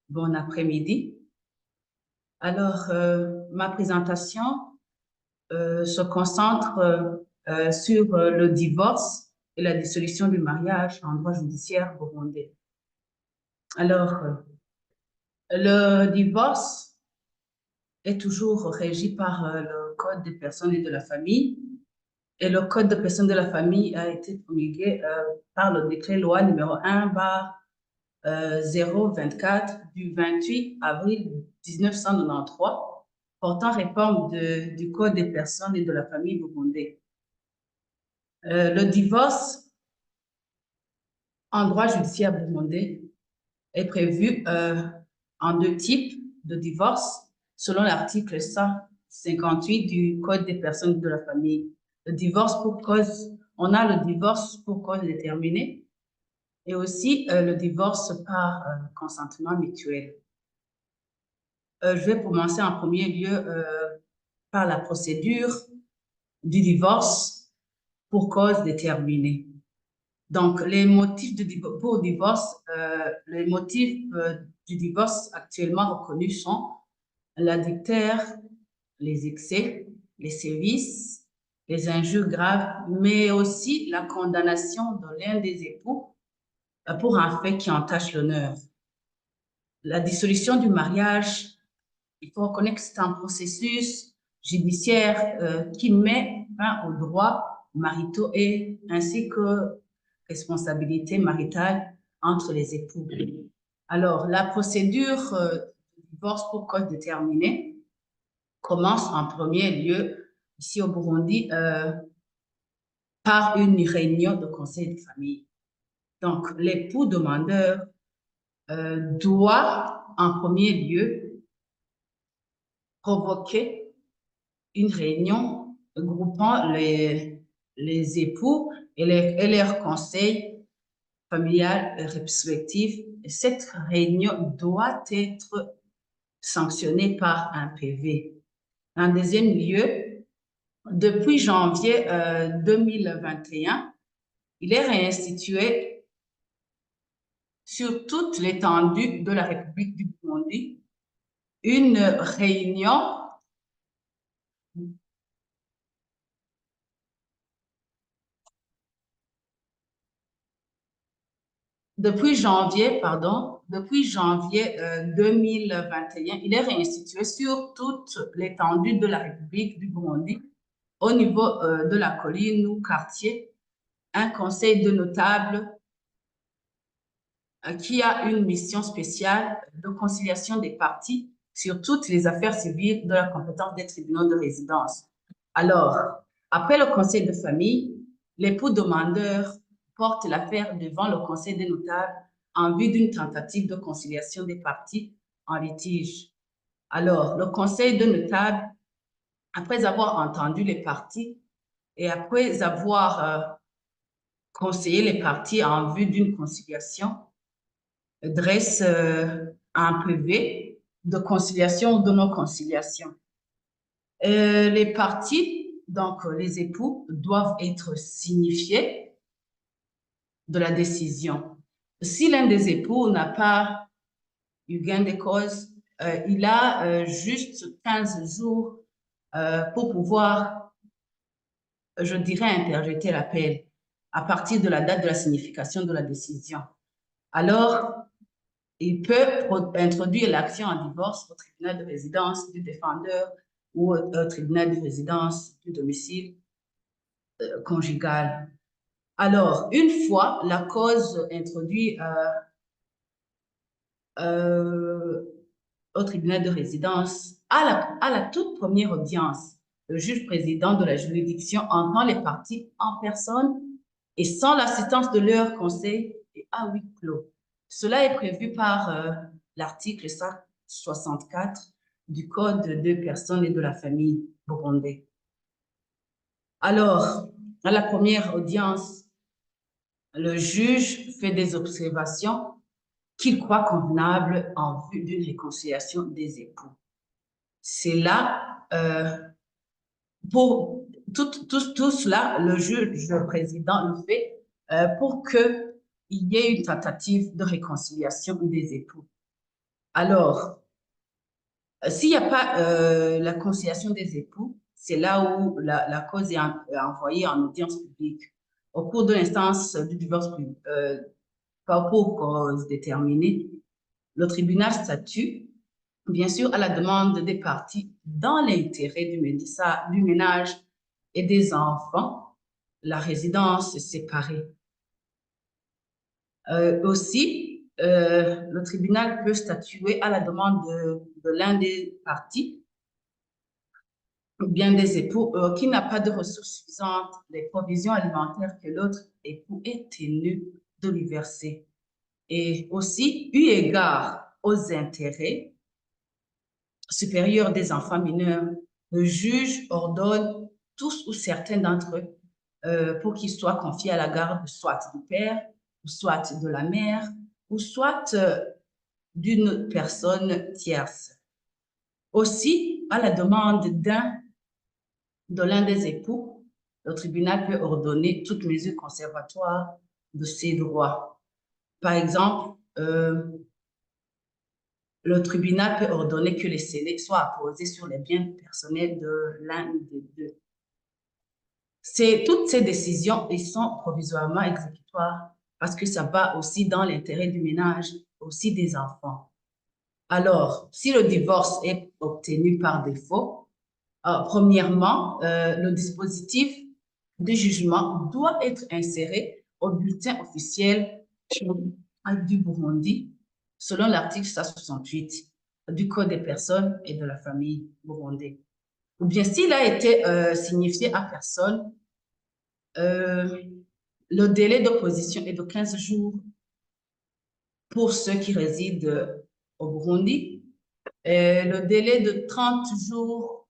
bon après-midi. Alors, ma présentation se concentre sur le divorce et la dissolution du mariage en droit judiciaire burundais. Alors, le divorce est toujours régi par le Code des personnes et de la famille. Et le Code des personnes de la famille a été promulgué par le décret loi numéro 1/024 du 28 avril 1993 portant réforme du Code des personnes et de la famille burundais. Le divorce en droit judiciaire burundais est prévu en 2 types de divorce selon l'article 158 du Code des personnes de la famille. Le divorce pour cause, on a le divorce pour cause déterminée et aussi le divorce par consentement mutuel. Je vais commencer en premier lieu par la procédure du divorce pour cause déterminée. Donc, les motifs pour divorce, les motifs du divorce actuellement reconnus sont l'adultère, les excès, les sévices, les injures graves, mais aussi la condamnation de l'un des époux pour un fait qui entache l'honneur. La dissolution du mariage, il faut reconnaître que c'est un processus judiciaire qui met fin aux droits maritaux et ainsi que responsabilité maritale entre les époux. Alors, la procédure de divorce pour cause déterminée commence en premier lieu, ici au Burundi, par une réunion de conseil de famille. Donc, l'époux demandeur doit en premier lieu provoquer une réunion groupant les époux et leurs conseils familial respectifs. Cette réunion doit être sanctionnée par un PV. En deuxième lieu, depuis janvier 2021, il est réinstitué sur toute l'étendue de la République du Burundi une réunion depuis janvier 2021, il est réinstitué sur toute l'étendue de la République du Burundi, au niveau de la colline ou quartier, un conseil de notables qui a une mission spéciale de conciliation des parties sur toutes les affaires civiles de la compétence des tribunaux de résidence. Alors, après le conseil de famille, l'époux demandeur porte l'affaire devant le conseil des notables en vue d'une tentative de conciliation des parties en litige. Alors, le conseil de notables, après avoir entendu les parties et après avoir conseillé les parties en vue d'une conciliation, dresse un PV de conciliation ou de non-conciliation. Les parties, donc les époux, doivent être signifiés de la décision. Si l'un des époux n'a pas eu gain de cause, il a juste 15 jours pour pouvoir, je dirais, interjeter l'appel à partir de la date de la signification de la décision. Alors, il peut introduire l'action en divorce au tribunal de résidence du défendeur ou au tribunal de résidence du domicile conjugal. Alors, une fois la cause introduite au tribunal de résidence, à la toute première audience, le juge président de la juridiction entend les parties en personne et sans l'assistance de leur conseil et à huis clos. Cela est prévu par l'article 164 du Code des personnes et de la famille burundais. Alors, à la première audience, le juge fait des observations qu'il croit convenables en vue d'une réconciliation des époux. C'est là, pour tout cela, le juge, le président le fait pour qu'il y ait une tentative de réconciliation des époux. Alors, s'il n'y a pas la conciliation des époux, c'est là où la cause est envoyée en audience publique. Au cours de l'instance du divorce pas pour cause déterminée, le tribunal statue, bien sûr, à la demande des parties, dans l'intérêt du ménage et des enfants, la résidence séparée. Aussi, le tribunal peut statuer à la demande de l'un des parties ou bien des époux qui n'a pas de ressources suffisantes, les provisions alimentaires que l'autre époux est tenu de lui verser. Et aussi, eu égard aux intérêts supérieurs des enfants mineurs, le juge ordonne tous ou certains d'entre eux pour qu'ils soient confiés à la garde soit du père, ou soit de la mère, ou soit d'une personne tierce. Aussi, à la demande de l'un des époux, le tribunal peut ordonner toute mesure conservatoire de ses droits. Par exemple, le tribunal peut ordonner que les scellés soient apposés sur les biens personnels de l'un des deux. Toutes ces décisions, elles sont provisoirement exécutoires parce que ça va aussi dans l'intérêt du ménage, aussi des enfants. Alors, si le divorce est obtenu par défaut, premièrement, le dispositif de jugement doit être inséré au bulletin officiel du Burundi, selon l'article 168 du Code des personnes et de la famille burundais. Ou bien s'il a été signifié à personne, le délai d'opposition est de 15 jours pour ceux qui résident au Burundi, et le délai de 30 jours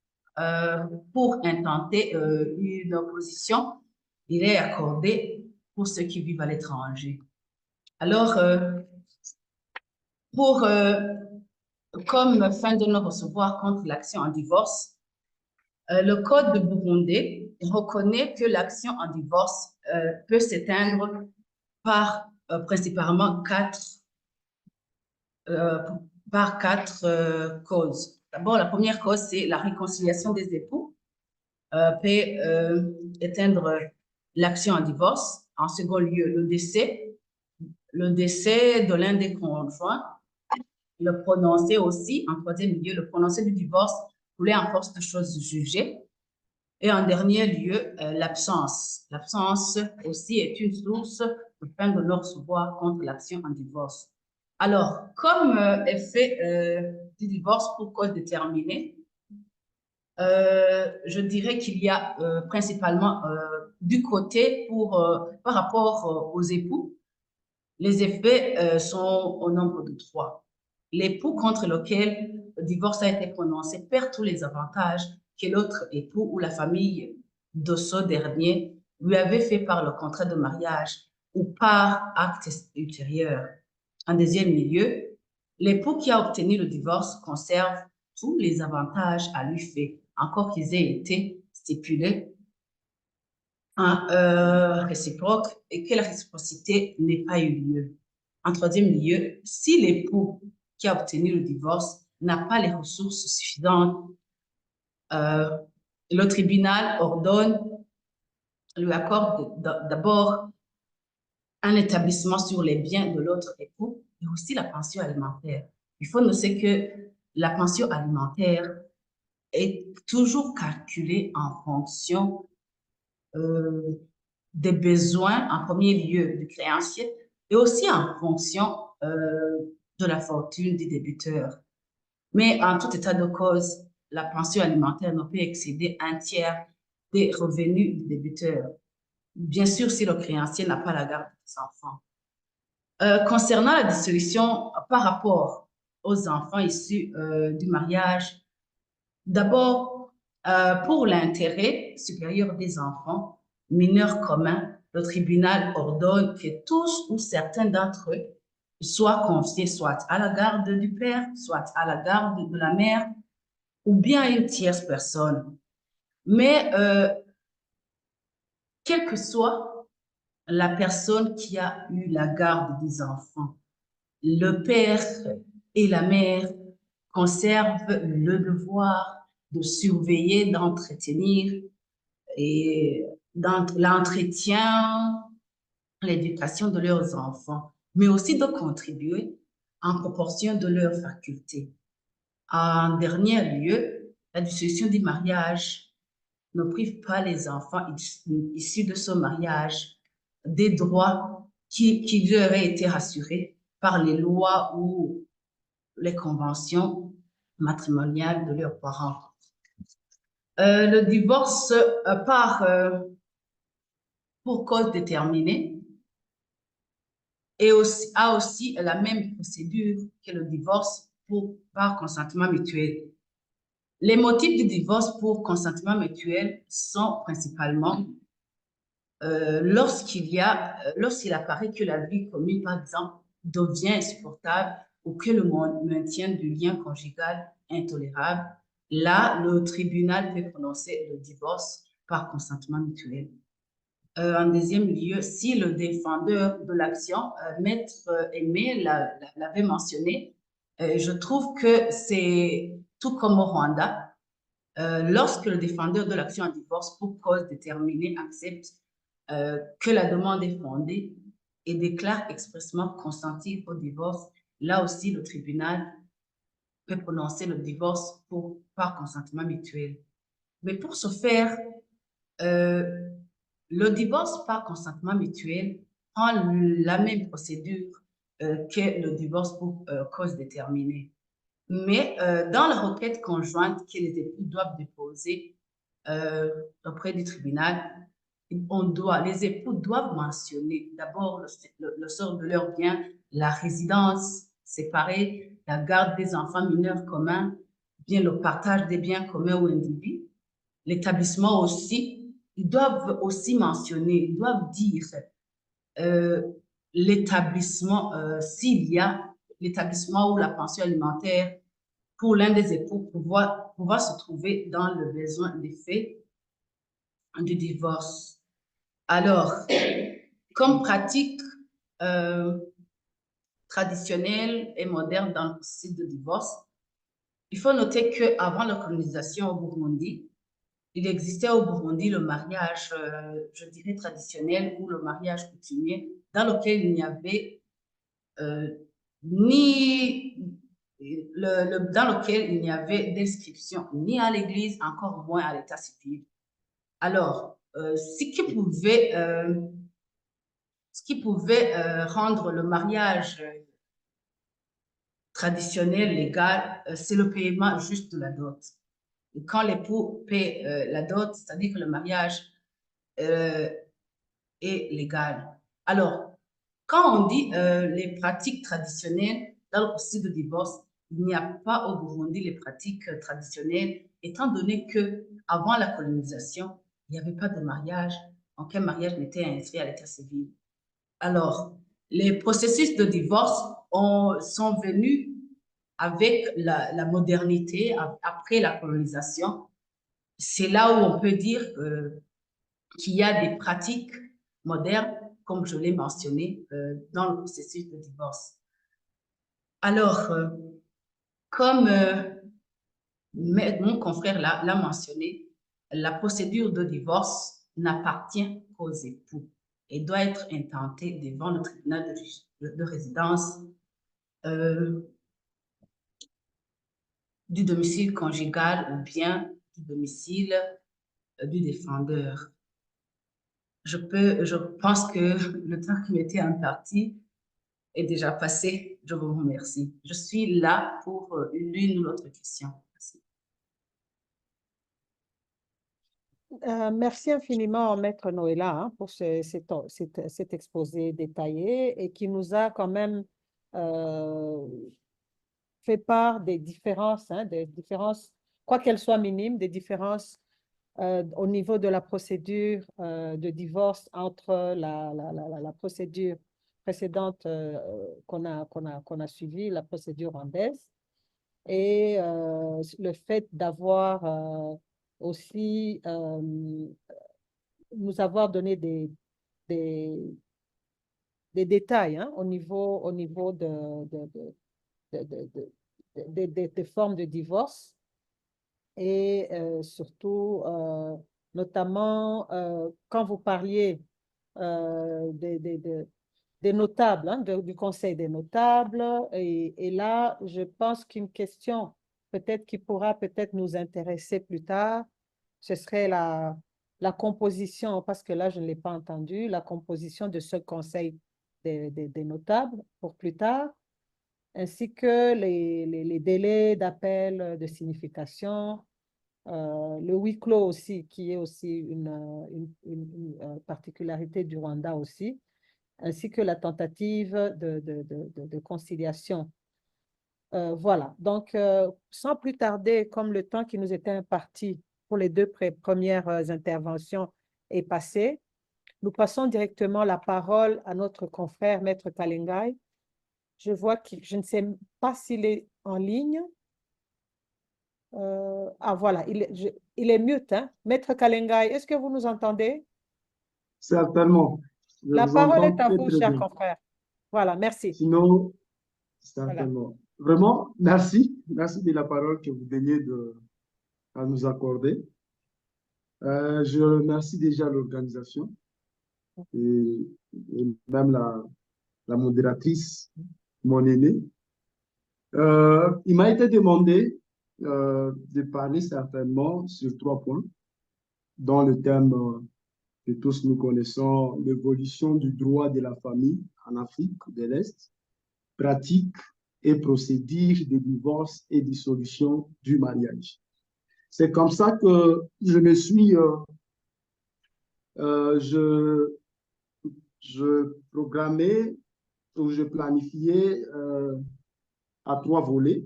pour intenter une opposition il est accordé pour ceux qui vivent à l'étranger. Alors, comme fin de non-recevoir contre l'action en divorce, le Code de Burundi reconnaît que l'action en divorce peut s'éteindre par principalement quatre causes. D'abord, la première cause, c'est la réconciliation des époux peut éteindre l'action en divorce. En second lieu, le décès de l'un des conjoints. Le prononcé aussi, en troisième lieu, le prononcé du divorce voulait en force de choses jugées. Et en dernier lieu, l'absence. L'absence aussi est une source de fin de non-recevoir contre l'action en divorce. Alors, comme effet du divorce pour cause déterminée, je dirais qu'il y a principalement du côté par rapport aux époux, les effets sont au nombre de 3. L'époux contre lequel le divorce a été prononcé perd tous les avantages que l'autre époux ou la famille de ce dernier lui avait fait par le contrat de mariage ou par acte ultérieur. En deuxième lieu, l'époux qui a obtenu le divorce conserve tous les avantages à lui fait, encore qu'ils aient été stipulés réciproque et que la réciprocité n'ait pas eu lieu. En troisième lieu, si l'époux qui a obtenu le divorce n'a pas les ressources suffisantes, le tribunal lui accorde d'abord un établissement sur les biens de l'autre époux et aussi la pension alimentaire. Il faut noter que la pension alimentaire est toujours calculée en fonction des besoins, en premier lieu, du créancier, et aussi en fonction de la fortune du débiteur. Mais en tout état de cause, la pension alimentaire ne peut excéder un tiers des revenus du débiteur. Bien sûr, si le créancier n'a pas la garde des enfants. Concernant la dissolution par rapport aux enfants issus du mariage, d'abord, pour l'intérêt supérieur des enfants, mineurs communs, le tribunal ordonne que tous ou certains d'entre eux soient confiés soit à la garde du père, soit à la garde de la mère, ou bien à une tierce personne. Mais quelle que soit la personne qui a eu la garde des enfants, le père et la mère conservent le devoir de surveiller, d'entretenir et dans l'entretien, l'éducation de leurs enfants, mais aussi de contribuer en proportion de leurs facultés. En dernier lieu, la dissolution du mariage ne prive pas les enfants issus de ce mariage des droits qui leur auraient été rassurés par les lois ou les conventions matrimoniales de leurs parents. Le divorce pour cause déterminée a aussi la même procédure que le divorce par consentement mutuel. Les motifs du divorce pour consentement mutuel sont principalement lorsqu'il apparaît que la vie commune, par exemple, devient insupportable ou que le maintien du lien conjugal est intolérable, là, le tribunal peut prononcer le divorce par consentement mutuel. En deuxième lieu, si le défendeur de l'action, Maître Aimé l'avait mentionné, je trouve que c'est tout comme au Rwanda, lorsque le défendeur de l'action en divorce pour cause déterminée accepte que la demande est fondée et déclare expressément consentir au divorce, là aussi le tribunal peut prononcer le divorce par consentement mutuel. Mais pour ce faire, le divorce par consentement mutuel prend la même procédure que le divorce pour cause déterminée. Mais dans la requête conjointe que les époux doivent déposer auprès du tribunal, les époux doivent mentionner d'abord le sort de leurs biens, la résidence séparée, la garde des enfants mineurs communs, bien le partage des biens communs ou individus, l'établissement aussi ils doivent aussi mentionner, ils doivent dire l'établissement, s'il y a l'établissement ou la pension alimentaire pour l'un des époux pouvoir se trouver dans le besoin des faits du divorce. Alors, comme pratique traditionnelle et moderne dans le processus de divorce, il faut noter qu'avant la colonisation au Burundi, il existait au Burundi le mariage, je dirais traditionnel ou le mariage coutumier, dans lequel il n'y avait dans lequel il n'y avait d'inscription ni à l'église, encore moins à l'état civil. Alors, ce qui pouvait rendre le mariage traditionnel, légal, c'est le paiement juste de la dot. Et quand l'époux paie la dot, c'est-à-dire que le mariage est légal. Alors, quand on dit les pratiques traditionnelles dans le processus de divorce, il n'y a pas au Burundi les pratiques traditionnelles, étant donné que avant la colonisation, il n'y avait pas de mariage, aucun mariage n'était inscrit à l'état civil. Alors, les processus de divorce sont venus avec la modernité, après la colonisation. C'est là où on peut dire qu'il y a des pratiques modernes, comme je l'ai mentionné, dans le processus de divorce. Alors, comme mon confrère l'a mentionné, la procédure de divorce n'appartient qu'aux époux et doit être intentée devant le tribunal de résidence du domicile conjugal ou bien du domicile du défendeur. Je pense que le temps qui m'était imparti est déjà passé. Je vous remercie. Je suis là pour l'une ou l'autre question. Merci. Merci infiniment, Maître Noëlla, hein, pour cet exposé détaillé et qui nous a quand même fait part des différences, quoi qu'elles soient minimes, des différences au niveau de la procédure de divorce entre la procédure précédente qu'on a suivie, la procédure rwandaise, et le fait d'avoir aussi nous avoir donné des, des détails hein, au niveau des formes de divorce et surtout, notamment, quand vous parliez des notables, hein, du Conseil des notables, et là, je pense qu'une question peut-être qui pourra peut-être nous intéresser plus tard, ce serait la composition, parce que là, je ne l'ai pas entendu, la composition de ce Conseil des notables pour plus tard, ainsi que les délais d'appel de signification, le huis clos aussi, qui est aussi une particularité du Rwanda aussi, ainsi que la tentative de conciliation. Voilà, donc sans plus tarder, comme le temps qui nous était imparti pour les deux premières interventions est passé, nous passons directement la parole à notre confrère, Maître Kalengai. Je vois que je ne sais pas s'il est en ligne. Voilà, il est mute. Hein? Maître Kalengai, est-ce que vous nous entendez? Certainement. Je La vous parole entends est à très, vous, très cher bien. confrère. Voilà, merci. Sinon, Voilà. certainement. Vraiment, merci. Merci de la parole que vous veniez à nous accorder. Je remercie déjà l'organisation et même la modératrice, mon aîné. Il m'a été demandé de parler certainement sur 3 points, dont le thème que tous nous connaissons, l'évolution du droit de la famille en Afrique de l'Est, pratique et procédure de divorce et dissolution du mariage. C'est comme ça que je me suis, je programmais ou je planifiais à 3 volets,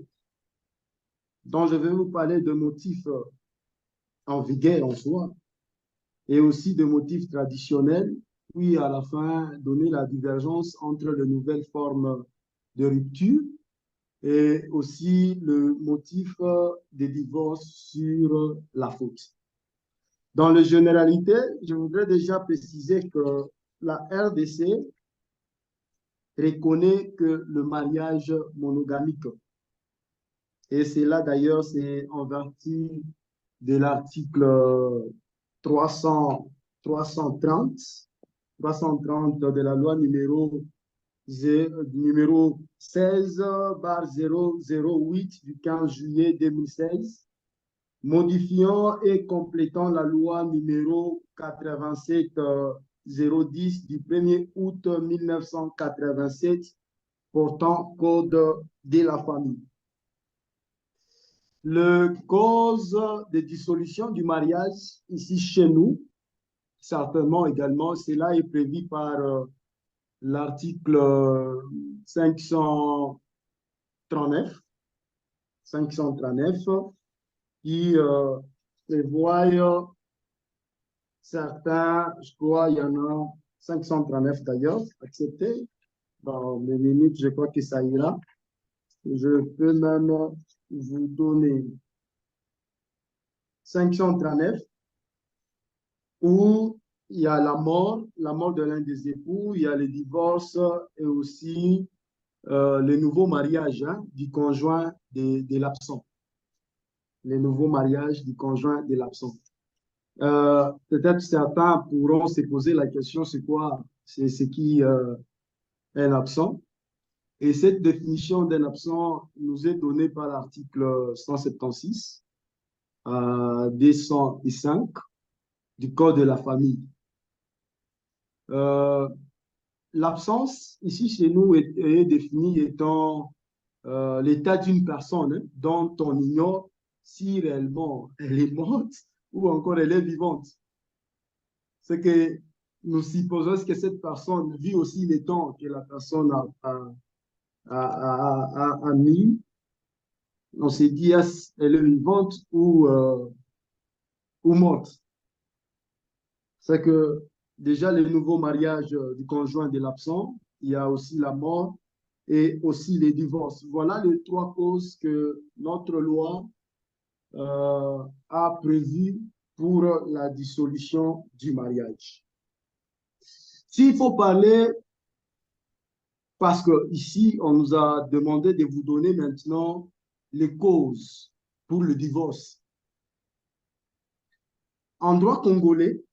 dont je vais vous parler de motifs en vigueur en soi et aussi de motifs traditionnels, puis à la fin donner la divergence entre les nouvelles formes de rupture et aussi le motif de divorce sur la faute. Dans les généralités, je voudrais déjà préciser que la RDC reconnaît que le mariage monogamique, et c'est là d'ailleurs, c'est en vertu de l'article 330 de la loi numéro 16/008 du 15 juillet 2016, modifiant et complétant la loi numéro 87/010 du 1er août 1987 portant code de la famille. Le cause de dissolution du mariage ici chez nous, certainement également, cela est prévu par l'article 539 qui prévoit certains, je crois, il y en a 539 d'ailleurs, acceptés. Dans les minutes, je crois que ça ira. Je peux même vous donner 539 où il y a la mort de l'un des époux, il y a le divorce et aussi le nouveau mariage du conjoint de l'absent. Le nouveau mariage du conjoint de l'absent. Peut-être certains pourront se poser la question, c'est quoi, c'est ce qui est un absent. Et cette définition d'un absent nous est donnée par l'article 176 205 du Code de la famille. L'absence, ici chez nous, est définie étant l'état d'une personne dont on ignore si réellement elle est morte ou encore elle est vivante. C'est que nous supposons que cette personne vit aussi les temps que la personne a mis. On s'est dit, elle est vivante ou morte. C'est que déjà le nouveau mariage du conjoint de l'absent, il y a aussi la mort et aussi les divorces. Voilà les trois causes que notre loi a prévues pour la dissolution du mariage. S'il faut parler, parce que ici on nous a demandé de vous donner maintenant les causes pour le divorce. En droit congolais,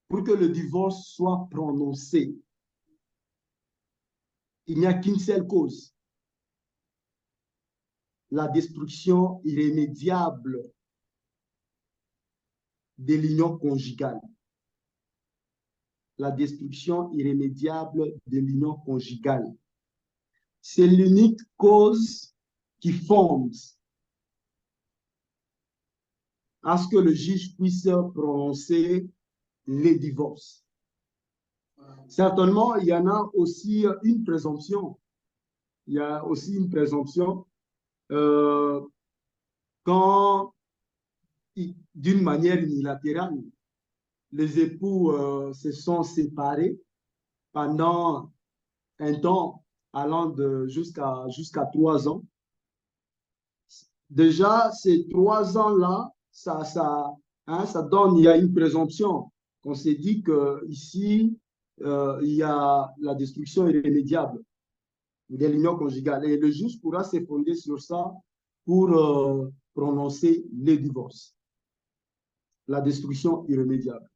pour que le divorce soit prononcé, il n'y a qu'une seule cause. La destruction irrémédiable de l'union conjugale. La destruction irrémédiable de l'union conjugale. C'est l'unique cause qui fonde à ce que le juge puisse prononcer les divorces. Certainement, il y en a aussi une présomption. Il y a aussi une présomption quand, d'une manière unilatérale, les époux se sont séparés pendant un temps allant jusqu'à 3 ans. Déjà, ces 3 ans-là, ça donne, il y a une présomption. On s'est dit qu'ici, il y a la destruction irrémédiable de l'union conjugale. Et le juge pourra se fonder sur ça pour prononcer les divorces. La destruction irrémédiable.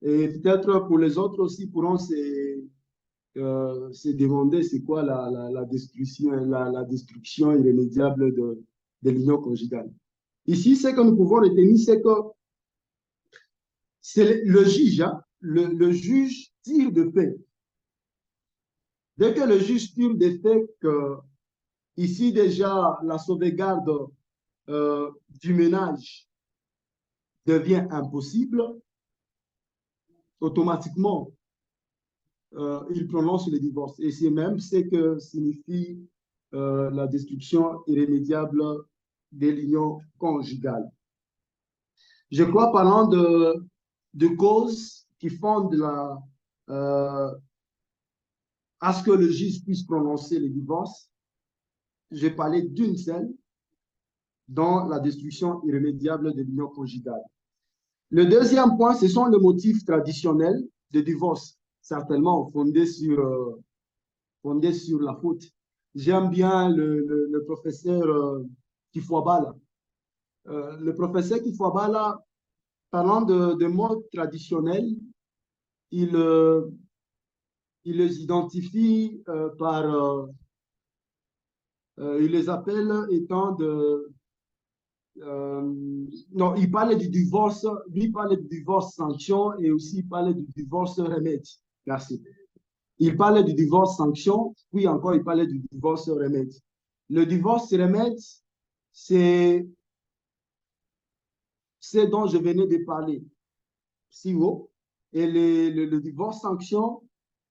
Et peut-être pour les autres aussi pourront se demander c'est quoi la destruction irrémédiable de l'union conjugale. Ici, ce que nous pouvons retenir, c'est que c'est le juge, le juge tire de fait. Dès que le juge tire de fait que ici déjà la sauvegarde du ménage devient impossible, automatiquement, il prononce le divorce. Et c'est même ce que signifie la destruction irrémédiable de l'union conjugale. Je crois, parlant de causes qui fondent à ce que le juge puisse prononcer le divorce. J'ai parlé d'une seule, dans la destruction irrémédiable de l'union conjugale. Le deuxième point, ce sont les motifs traditionnels de divorce, certainement fondés sur la faute. J'aime bien le professeur Kifwabala. Le professeur Kifwabala, parlant de mots traditionnels, il les identifie il les appelle étant non, il parlait du divorce, lui parlait du divorce sanction et aussi il parlait du divorce remède. Merci. Il parlait du divorce sanction, puis encore il parlait du divorce remède. Le divorce remède, c'est ce dont je venais de parler, si haut. Et le divorce sanction,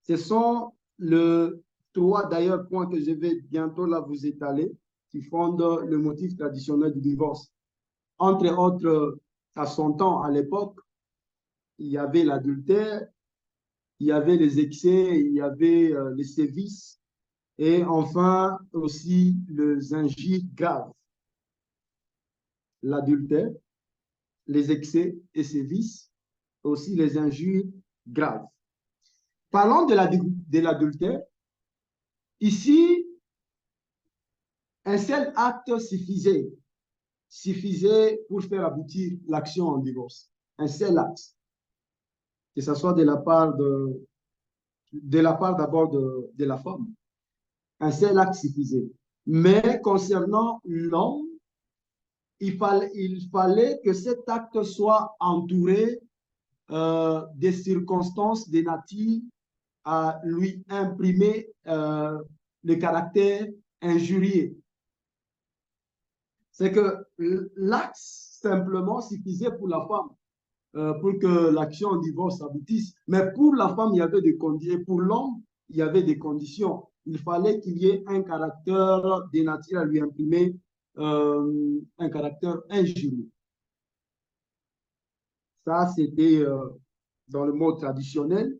ce sont le trois d'ailleurs points que je vais bientôt là vous étaler, qui fondent le motif traditionnel du divorce. Entre autres, à son temps, à l'époque, il y avait l'adultère, il y avait les excès, il y avait les sévices et enfin aussi les injures graves. L'adultère, les excès et sévices, aussi les injures graves. Parlons de l'adultère. Ici, un seul acte suffisait pour faire aboutir l'action en divorce. Un seul acte. Que ce soit de la part d'abord de la femme. Un seul acte suffisait. Mais concernant l'homme, il fallait que cet acte soit entouré des circonstances de nature à lui imprimer le caractère injurieux. C'est que l'acte simplement suffisait pour la femme pour que l'action en divorce aboutisse. Mais pour la femme, il y avait des conditions. Pour l'homme, il y avait des conditions. Il fallait qu'il y ait un caractère de nature à lui imprimer un caractère injurieux. Ça, c'était dans le mode traditionnel.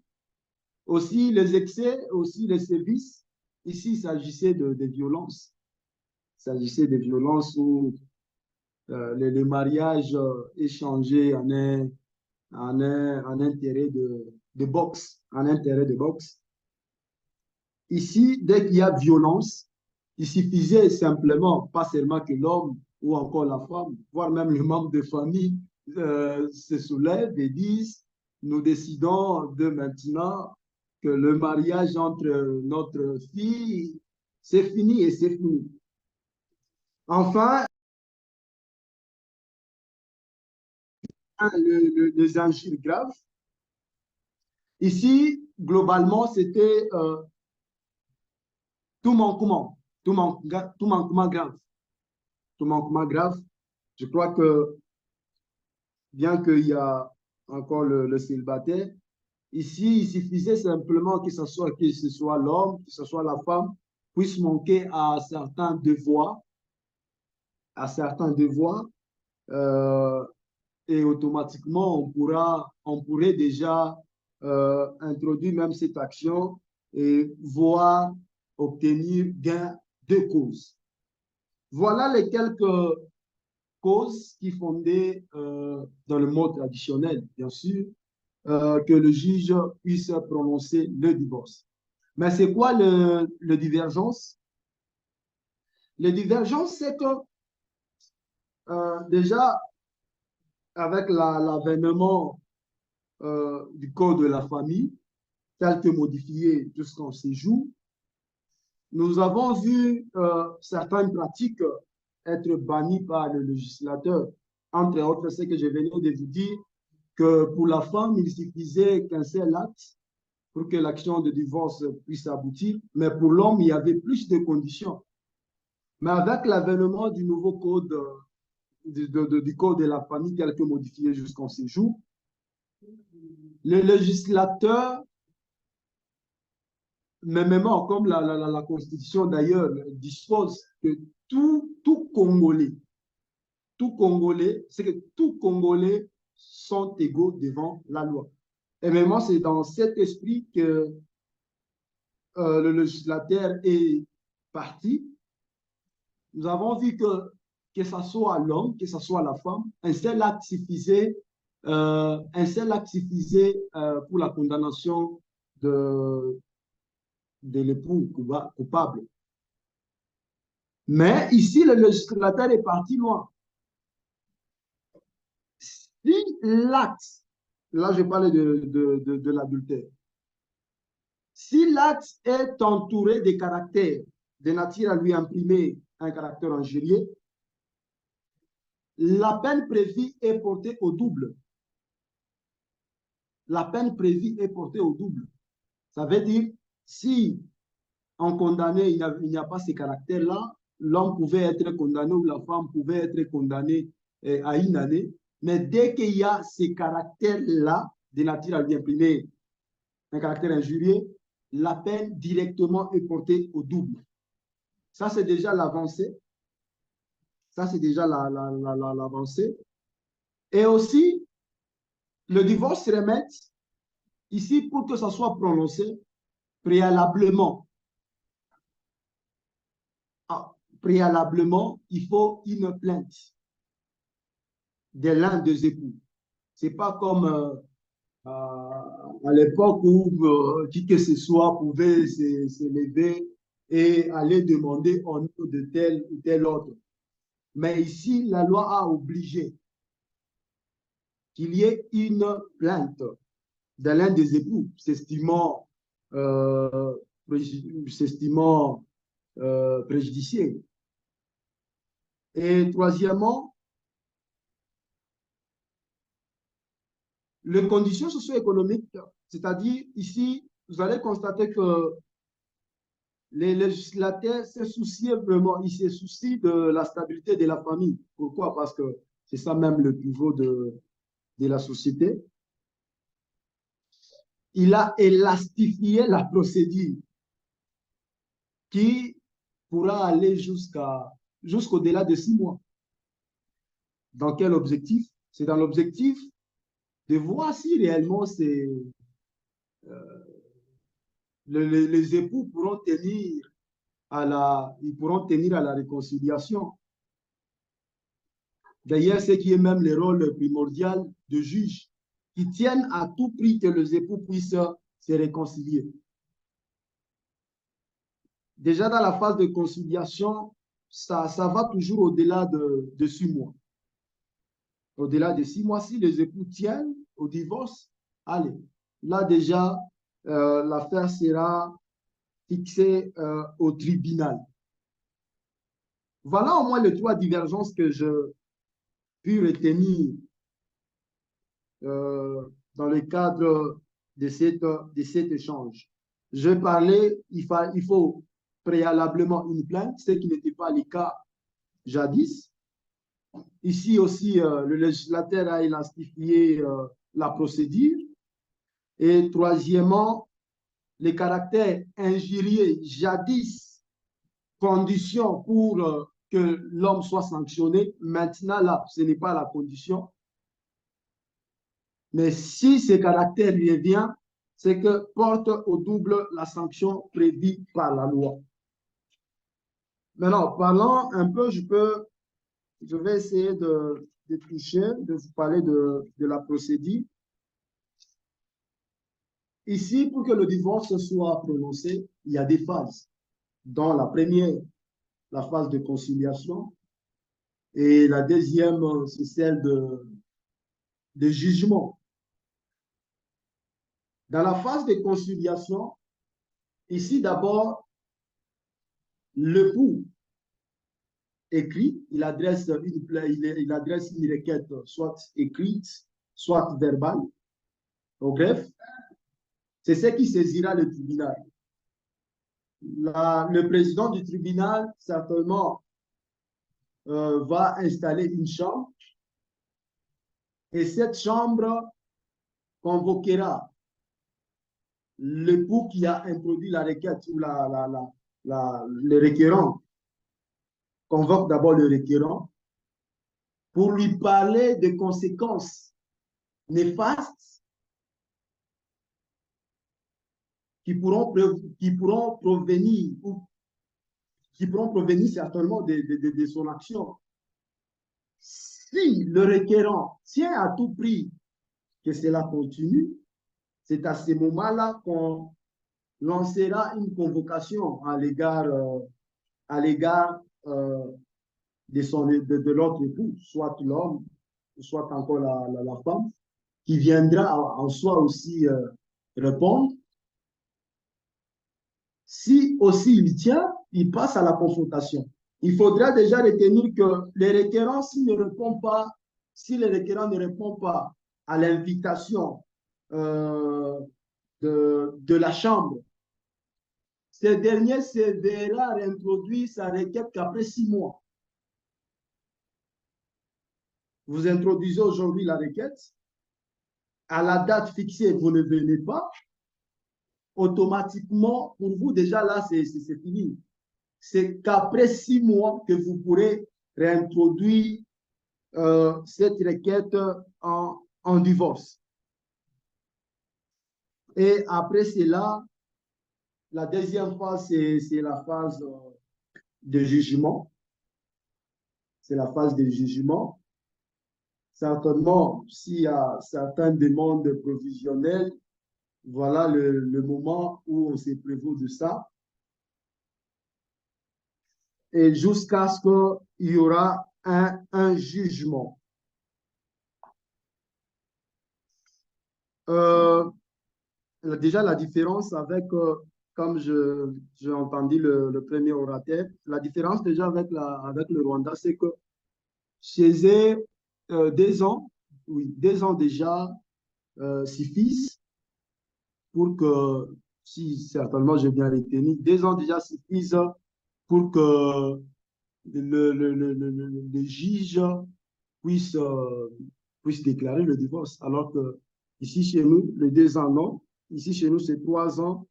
Aussi, les excès, aussi les sévices. Ici, il s'agissait de violences. Il s'agissait de violences où le mariage est changé en un intérêt de boxe. Un intérêt de boxe. Ici, dès qu'il y a violence, il suffisait simplement, pas seulement que l'homme ou encore la femme, voire même le membre de famille se soulèvent et disent, nous décidons de maintenant que le mariage entre notre fille, c'est fini et c'est fini. Enfin, les injures graves. Ici, globalement, c'était tout manquement grave. Tout manquement grave. Je crois que, bien qu'il y a encore le célibataire, ici, il suffisait simplement que ce soit l'homme, que ce soit la femme, puisse manquer à certains devoirs, et automatiquement, on pourrait déjà introduire même cette action et voir obtenir gain de cause. Voilà les quelques causes qui fondaient dans le mode traditionnel, bien sûr, que le juge puisse prononcer le divorce. Mais c'est quoi le divergence? Le divergence, c'est que déjà, avec l'avènement du code de la famille, tel que modifié jusqu'en ces jours, nous avons vu certaines pratiques être bannies par le législateur. Entre autres, ce que je venais de vous dire, que pour la femme, il suffisait qu'un seul acte pour que l'action de divorce puisse aboutir, mais pour l'homme, il y avait plus de conditions. Mais avec l'avènement du nouveau code, du code de la famille tel que modifié jusqu'en ces jours, le législateur, même comme la Constitution d'ailleurs dispose que tout Congolais, c'est que tout Congolais sont égaux devant la loi. Et vraiment, c'est dans cet esprit que le législateur est parti. Nous avons vu que ce soit l'homme, que ce soit la femme, un seul acte suffisait, pour la condamnation de l'époux coupable. Mais ici, le législateur est parti loin. Si l'acte, là je parlais de l'adultère, si l'acte est entouré des caractères de nature à lui imprimer un caractère injurieux, la peine prévue est portée au double. La peine prévue est portée au double. Ça veut dire, si en condamné, il n'y a pas ces caractères-là, l'homme pouvait être condamné ou la femme pouvait être condamnée à une année. Mais dès qu'il y a ces caractères-là, de nature à lui imprimer un caractère injurieux, la peine directement est portée au double. Ça, c'est déjà l'avancée. Ça, c'est déjà l'avancée. Et aussi, le divorce se remet ici pour que ça soit prononcé préalablement. Préalablement, il faut une plainte de l'un des époux. Ce n'est pas comme à l'époque où qui que ce soit pouvait se lever et aller demander au nom de tel ou tel autre. Mais ici, la loi a obligé qu'il y ait une plainte de l'un des époux, s'estimant préjudicié. Et troisièmement, les conditions socio-économiques, c'est-à-dire ici, vous allez constater que les législateurs se soucient vraiment, ils se soucient de la stabilité de la famille. Pourquoi? Parce que c'est ça même le pivot de la société. Il a élastifié la procédure qui pourra aller jusqu'au-delà de 6 mois. Dans quel objectif? C'est dans l'objectif de voir si réellement les époux pourront tenir à la réconciliation. D'ailleurs, ce qui est même le rôle primordial de juge, qui tiennent à tout prix que les époux puissent se réconcilier. Déjà dans la phase de conciliation, ça va toujours au-delà de 6 mois. Au-delà de 6 mois, si les époux tiennent au divorce, allez, là déjà, l'affaire sera fixée au tribunal. Voilà au moins les 3 divergences que je puis retenir dans le cadre de cet échange. Je parlais, il faut préalablement une plainte, ce qui n'était pas le cas jadis. Ici aussi, le législateur a élastifié la procédure. Et troisièmement, les caractères injurieux jadis, condition pour que l'homme soit sanctionné. Maintenant, là, ce n'est pas la condition. Mais si ce caractère revient, c'est que porte au double la sanction prévue par la loi. Maintenant, parlant un peu, je vais essayer de toucher, de vous parler de la procédure. Ici, pour que le divorce soit prononcé, il y a des phases. Dans la première, la phase de conciliation, et la deuxième, c'est celle de jugement. Dans la phase de conciliation, ici d'abord, l'époux écrit, il adresse une requête soit écrite, soit verbale au greffe. C'est ce qui saisira le tribunal. Le président du tribunal, certainement, va installer une chambre et cette chambre convoquera l'époux qui a introduit la requête ou le requérant convoque d'abord le requérant pour lui parler des conséquences néfastes qui pourront provenir certainement de son action. Si le requérant tient à tout prix que cela continue, c'est à ce moment-là qu'on lancera une convocation à l'égard de l'autre époux, soit l'homme, soit encore la femme, qui viendra en soi aussi répondre. Si aussi il tient, il passe à la confrontation. Il faudra déjà retenir que les requérants, si le requérant ne répond pas à l'invitation de la Chambre, ce dernier se verra réintroduire sa requête qu'après 6 mois. Vous introduisez aujourd'hui la requête, à la date fixée, vous ne venez pas, automatiquement, pour vous, déjà là, c'est fini. C'est qu'après 6 mois que vous pourrez réintroduire cette requête en divorce. Et après cela, la deuxième phase, c'est la phase de jugement. C'est la phase de jugement. Certainement, s'il y a certaines demandes provisionnelles, voilà le moment où on se prévaut de ça. Et jusqu'à ce qu'il y aura un jugement. Déjà, la différence avec, comme j'ai entendu le premier orateur, la différence déjà avec le Rwanda, c'est que chez eux, 2 ans, oui, 2 ans déjà suffisent pour que, si certainement j'ai bien retenu, 2 ans déjà suffisent pour que le juge puisse déclarer le divorce. Alors que ici chez nous, les 2 ans, non. Ici chez nous, c'est 3 ans.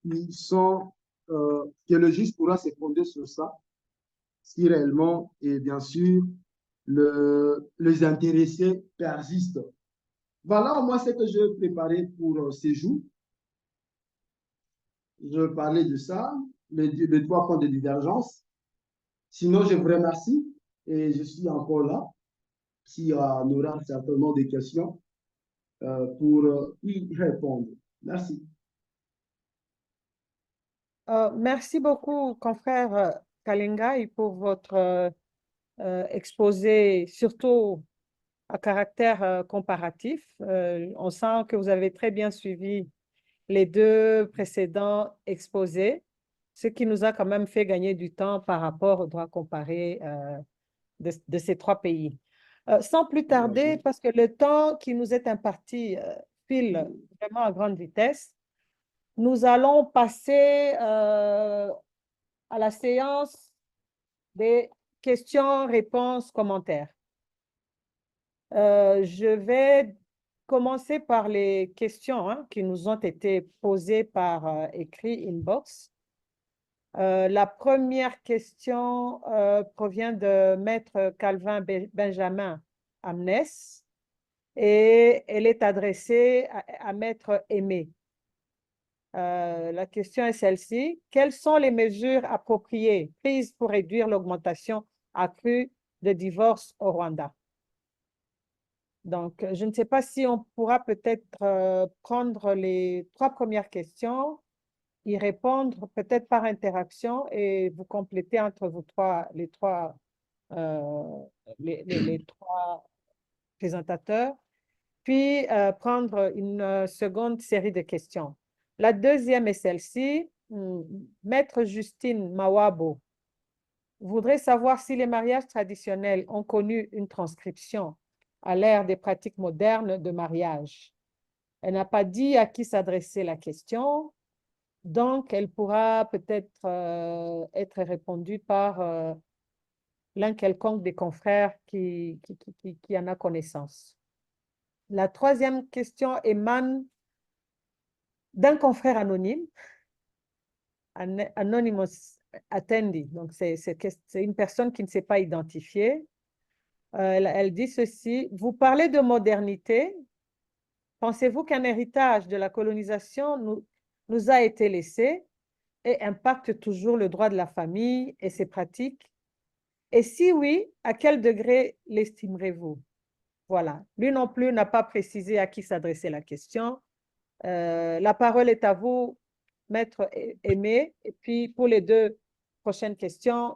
Que le juge pourra se fonder sur ça, si réellement, et bien sûr, les intéressés persistent. Voilà au moins ce que je vais préparer pour ces jours. Je vais parler de ça, les 3 points de divergence. Sinon, je vous remercie et je suis encore là. S'il y aura certainement des questions pour y répondre. Merci. Merci beaucoup, confrère Kalengai, pour votre exposé, surtout à caractère comparatif. On sent que vous avez très bien suivi les 2 précédents exposés, ce qui nous a quand même fait gagner du temps par rapport au droit comparé de ces 3 pays. Sans plus tarder, parce que le temps qui nous est imparti file vraiment à grande vitesse, nous allons passer à la séance des questions, réponses, commentaires. Je vais commencer par les questions qui nous ont été posées par écrit inbox. La première question provient de Maître Calvin Benjamin Amnes et elle est adressée à Maître Aimé. La question est celle-ci. Quelles sont les mesures appropriées prises pour réduire l'augmentation accrue de divorces au Rwanda? Donc, je ne sais pas si on pourra peut-être prendre les 3 premières questions, y répondre peut-être par interaction et vous compléter entre vous les trois présentateurs, puis prendre une seconde série de questions. La deuxième est celle-ci. Maître Justine Mawabo voudrait savoir si les mariages traditionnels ont connu une transcription à l'ère des pratiques modernes de mariage. Elle n'a pas dit à qui s'adressait la question, donc elle pourra peut-être être répondue par l'un quelconque des confrères qui en a connaissance. La troisième question émane d'un confrère anonyme, Anonymous Attendee, donc c'est une personne qui ne s'est pas identifiée. Elle dit ceci: vous parlez de modernité, Pensez-vous qu'un héritage de la colonisation nous a été laissé et impacte toujours le droit de la famille et ses pratiques? Et si oui, à quel degré l'estimerez-vous? Voilà. Lui non plus n'a pas précisé à qui s'adressait la question. La parole est à vous, Maître Aimé. Et puis, pour les deux prochaines questions,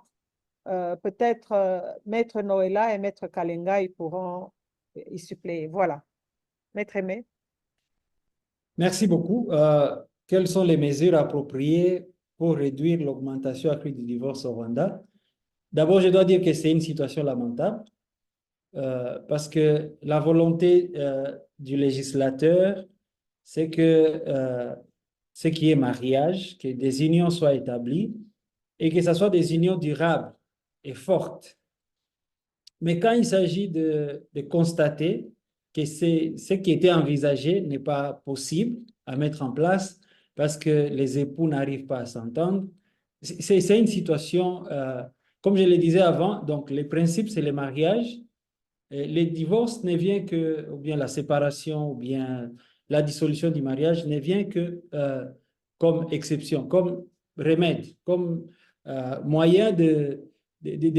peut-être Maître Noëlla et Maître Kalenga, ils pourront y suppléer. Voilà. Maître Aimé. Merci beaucoup. Quelles sont les mesures appropriées pour réduire l'augmentation accrue du divorce au Rwanda? D'abord, je dois dire que c'est une situation lamentable parce que la volonté du législateur, c'est que ce qui est mariage, que des unions soient établies et que ce soit des unions durables et fortes. Mais quand il s'agit de constater que ce qui était envisagé n'est pas possible à mettre en place parce que les époux n'arrivent pas à s'entendre, c'est une situation, comme je le disais avant, donc les principes, c'est le mariage. Et les divorces ne vient que, ou bien la séparation, ou bien la dissolution du mariage ne vient que comme exception, comme remède, comme moyen de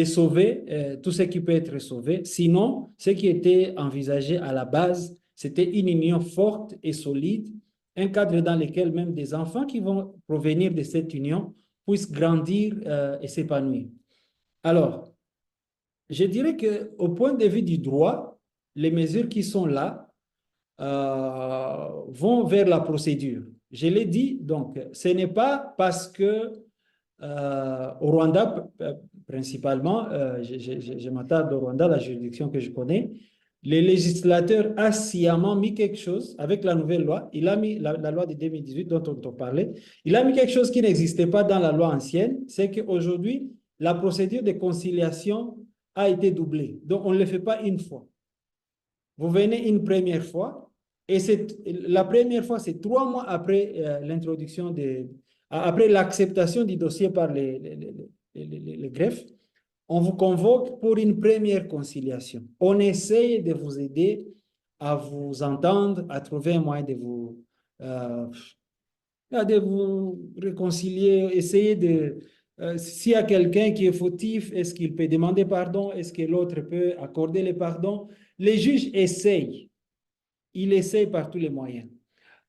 sauver tout ce qui peut être sauvé. Sinon, ce qui était envisagé à la base, c'était une union forte et solide, un cadre dans lequel même des enfants qui vont provenir de cette union puissent grandir et s'épanouir. Alors, je dirais qu'au point de vue du droit, les mesures qui sont là vont vers la procédure. Je l'ai dit, donc, ce n'est pas parce que au Rwanda, principalement, je m'attarde au Rwanda, la juridiction que je connais, le législateur a sciemment mis quelque chose avec la nouvelle loi. Il a mis la loi de 2018 dont on parlait. Il a mis quelque chose qui n'existait pas dans la loi ancienne. C'est qu'aujourd'hui, la procédure de conciliation a été doublée. Donc, on ne le fait pas une fois. Vous venez une première fois et la première fois, c'est 3 mois après l'introduction après l'acceptation du dossier par les greffes. On vous convoque pour une première conciliation. On essaye de vous aider à vous entendre, à trouver un moyen de vous réconcilier, essayer de... s'il y a quelqu'un qui est fautif, est-ce qu'il peut demander pardon? Est-ce que l'autre peut accorder le pardon? Les juges essayent. Ils essayent par tous les moyens.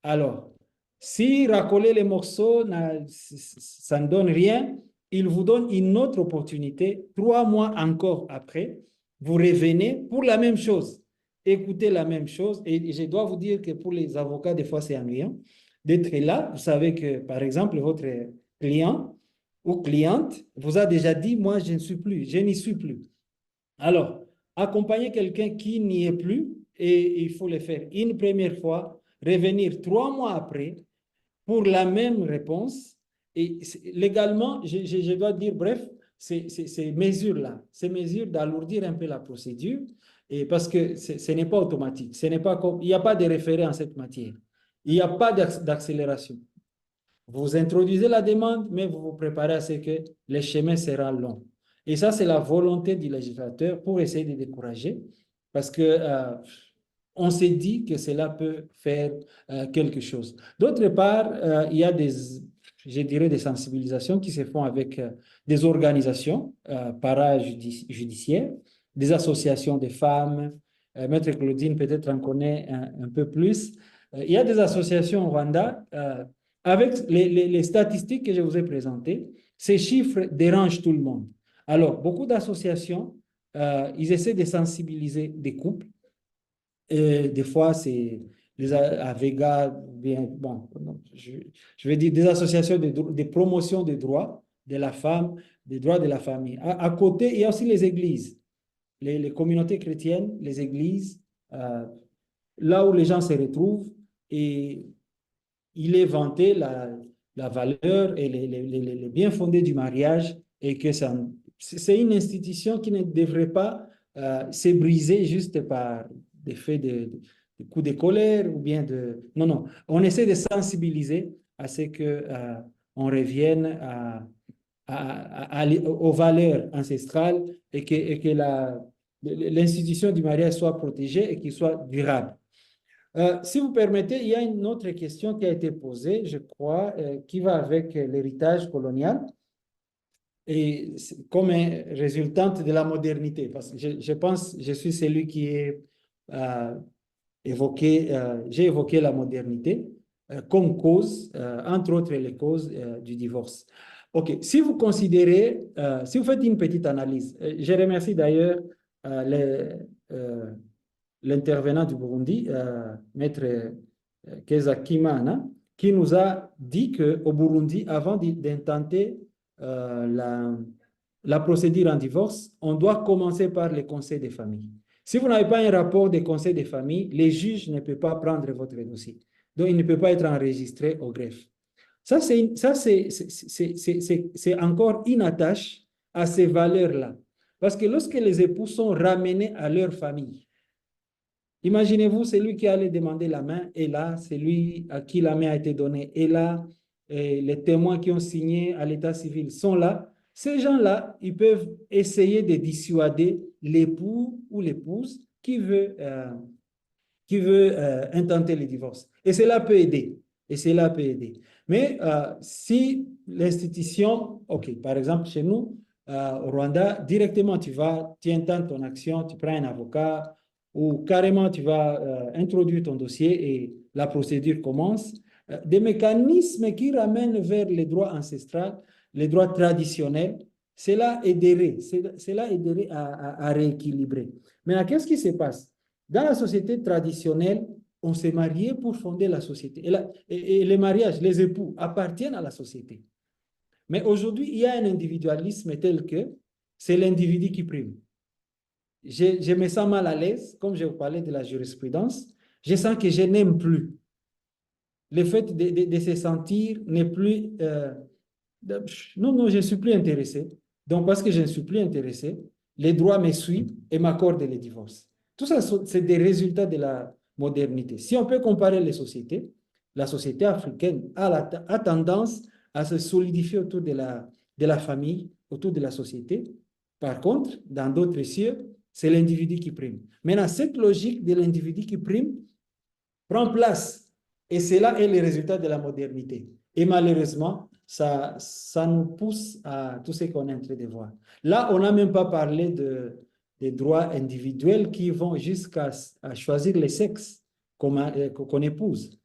Alors, si racoler les morceaux, ça ne donne rien, il vous donne une autre opportunité. 3 mois encore après, vous revenez pour la même chose. Écoutez la même chose. Et je dois vous dire que pour les avocats, des fois, c'est ennuyant d'être là. Vous savez que, par exemple, votre client ou cliente vous a déjà dit, moi, je n'y suis plus. Alors, accompagner quelqu'un qui n'y est plus, et il faut le faire une première fois, revenir 3 mois après pour la même réponse. Et légalement, je dois dire, bref, ces mesures-là, ces mesures d'alourdir un peu la procédure, et parce que ce n'est pas automatique, ce n'est pas il n'y a pas de référé en cette matière, il n'y a pas d'accélération. Vous introduisez la demande, mais vous vous préparez à ce que le chemin sera long. Et ça, c'est la volonté du législateur pour essayer de décourager, parce que on s'est dit que cela peut faire quelque chose. D'autre part, il y a je dirais, des sensibilisations qui se font avec des organisations parajudiciaires, des associations de femmes. Maître Claudine peut-être en connaît un peu plus. Il y a des associations au Rwanda avec les statistiques que je vous ai présentées. Ces chiffres dérangent tout le monde. Alors, beaucoup d'associations, ils essaient de sensibiliser des couples. Et des fois, c'est les AVEGA, bon, je vais dire des associations de promotion des droits de la femme, des droits de la famille. À côté, il y a aussi les églises, les communautés chrétiennes, les églises, là où les gens se retrouvent, et il est vanté la valeur et les bien fondés du mariage, et que c'est une institution qui ne devrait pas se briser juste par des faits de coups de colère ou bien de... Non, non. On essaie de sensibiliser à ce que on revienne aux valeurs ancestrales et que l'institution du mariage soit protégée et qu'il soit durable. Si vous permettez, il y a une autre question qui a été posée, je crois, qui va avec l'héritage colonial et comme résultante de la modernité. Parce que je pense, je suis celui qui est j'ai évoqué la modernité comme cause, entre autres les causes du divorce. OK, si vous considérez, si vous faites une petite analyse, je remercie d'ailleurs l'intervenant du Burundi, Maître Keza Kimana, qui nous a dit qu'au Burundi, avant d'intenter la procédure en divorce, on doit commencer par les conseils des familles. Si vous n'avez pas un rapport des conseils des familles, les juges ne peuvent pas prendre votre dossier. Donc, il ne peut pas être enregistré au greffe. Ça, c'est encore une attache à ces valeurs-là. Parce que lorsque les époux sont ramenés à leur famille, imaginez-vous, celui qui allait demander la main est là, celui à qui la main a été donnée est là, et les témoins qui ont signé à l'état civil sont là. Ces gens-là, ils peuvent essayer de dissuader l'époux ou l'épouse qui veut intenter le divorce. Et cela peut aider. Et cela peut aider. Mais si l'institution, OK, par exemple, chez nous, au Rwanda, directement, tu intentes ton action, tu prends un avocat, ou carrément, tu vas introduire ton dossier et la procédure commence. Des mécanismes qui ramènent vers les droits ancestraux, les droits traditionnels, cela aiderait à rééquilibrer. Maintenant, qu'est-ce qui se passe? Dans la société traditionnelle, on s'est marié pour fonder la société. Et les mariages, les époux appartiennent à la société. Mais aujourd'hui, il y a un individualisme tel que c'est l'individu qui prime. Je me sens mal à l'aise, comme je vous parlais de la jurisprudence, je sens que je n'aime plus. Le fait de se sentir n'est plus... non, je ne suis plus intéressé. Donc, parce que je ne suis plus intéressé, les droits me suivent et m'accordent les divorces. Tout ça, c'est des résultats de la modernité. Si on peut comparer les sociétés, la société africaine a tendance à se solidifier autour de la famille, autour de la société. Par contre, dans d'autres cieux, c'est l'individu qui prime. Maintenant, cette logique de l'individu qui prime prend place. Et cela est le résultat de la modernité. Et malheureusement, ça nous pousse à tout ce qu'on est en train de voir. Là, on n'a même pas parlé des droits individuels qui vont jusqu'à choisir le sexe qu'on épouse.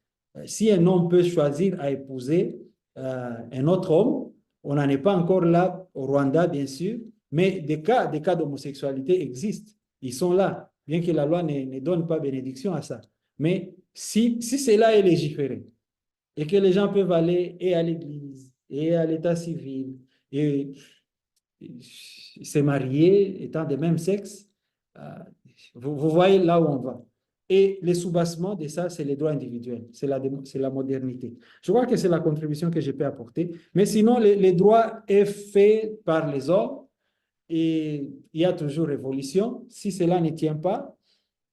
Si un homme peut choisir à épouser un autre homme, on n'en est pas encore là au Rwanda, bien sûr, mais des cas d'homosexualité existent. Ils sont là, bien que la loi ne donne pas bénédiction à ça. Mais si cela est légiféré et que les gens peuvent aller et à l'église et à l'état civil et se marier étant de même sexe, vous voyez là où on va. Et le soubassement de ça, c'est les droits individuels, c'est la modernité. Je crois que c'est la contribution que je peux apporter. Mais sinon, les droits est fait par les hommes et il y a toujours évolution. Si cela ne tient pas,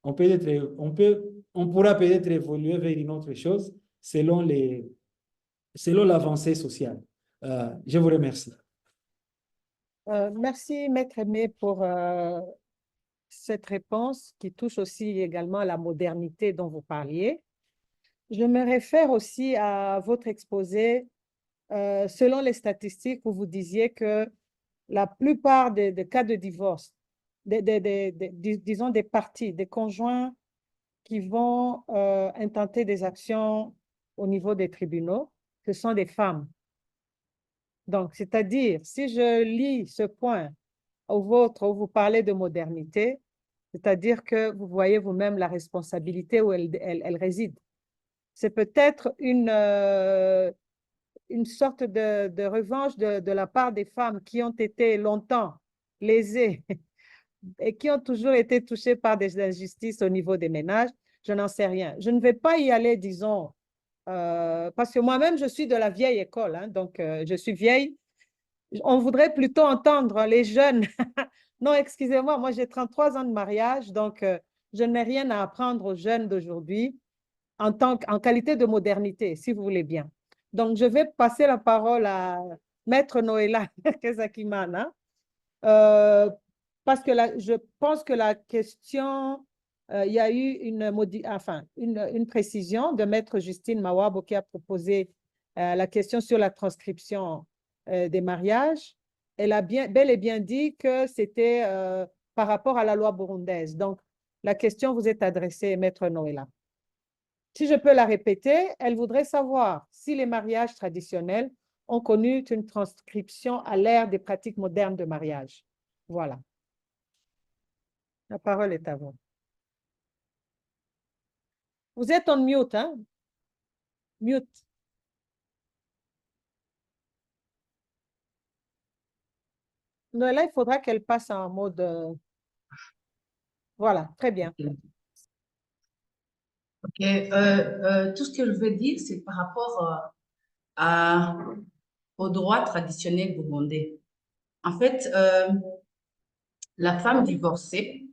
on pourra peut-être évoluer vers une autre chose selon l'avancée sociale. Je vous remercie. Merci, Maître Aimé, pour cette réponse qui touche aussi également à la modernité dont vous parliez. Je me réfère aussi à votre exposé. Selon les statistiques, vous disiez que la plupart des cas de divorce, disons des parties, des conjoints qui vont intenter des actions au niveau des tribunaux, ce sont des femmes. Donc, c'est-à-dire, si je lis ce point au vôtre où vous parlez de modernité, c'est-à-dire que vous voyez vous-même la responsabilité où elle réside. C'est peut-être une sorte de revanche de la part des femmes qui ont été longtemps lésées et qui ont toujours été touchées par des injustices au niveau des ménages. Je n'en sais rien. Je ne vais pas y aller, disons, parce que moi-même, je suis de la vieille école, hein, donc je suis vieille. On voudrait plutôt entendre les jeunes. Non, excusez-moi, moi j'ai 33 ans de mariage, donc je n'ai rien à apprendre aux jeunes d'aujourd'hui en qualité de modernité, si vous voulez bien. Donc, je vais passer la parole à Maître Noëlla Kezakimana, parce que je pense que la question il y a eu une précision de Maître Justine Mawabo qui a proposé la question sur la transcription des mariages. Elle a bel et bien dit que c'était par rapport à la loi burundaise. Donc, la question vous est adressée, Maître Noëlla. Si je peux la répéter, elle voudrait savoir si les mariages traditionnels ont connu une transcription à l'ère des pratiques modernes de mariage. Voilà. La parole est à vous. Vous êtes en mute, hein? Mute. Noëlla, il faudra qu'elle passe en mode... Voilà, très bien. Ok, tout ce que je veux dire, c'est par rapport au droit traditionnel burundais. En fait, la femme divorcée,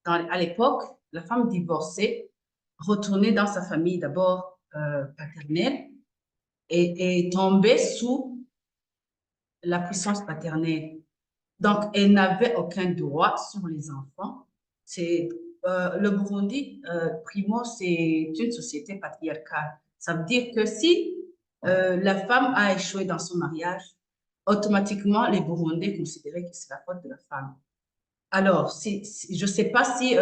à l'époque, la femme divorcée retournait dans sa famille d'abord paternelle et tombait sous la puissance paternelle. Donc, elle n'avait aucun droit sur les enfants. Le Burundi, primo, c'est une société patriarcale. Ça veut dire que si la femme a échoué dans son mariage, automatiquement, les Burundais considéraient que c'est la faute de la femme. Alors, je ne sais pas si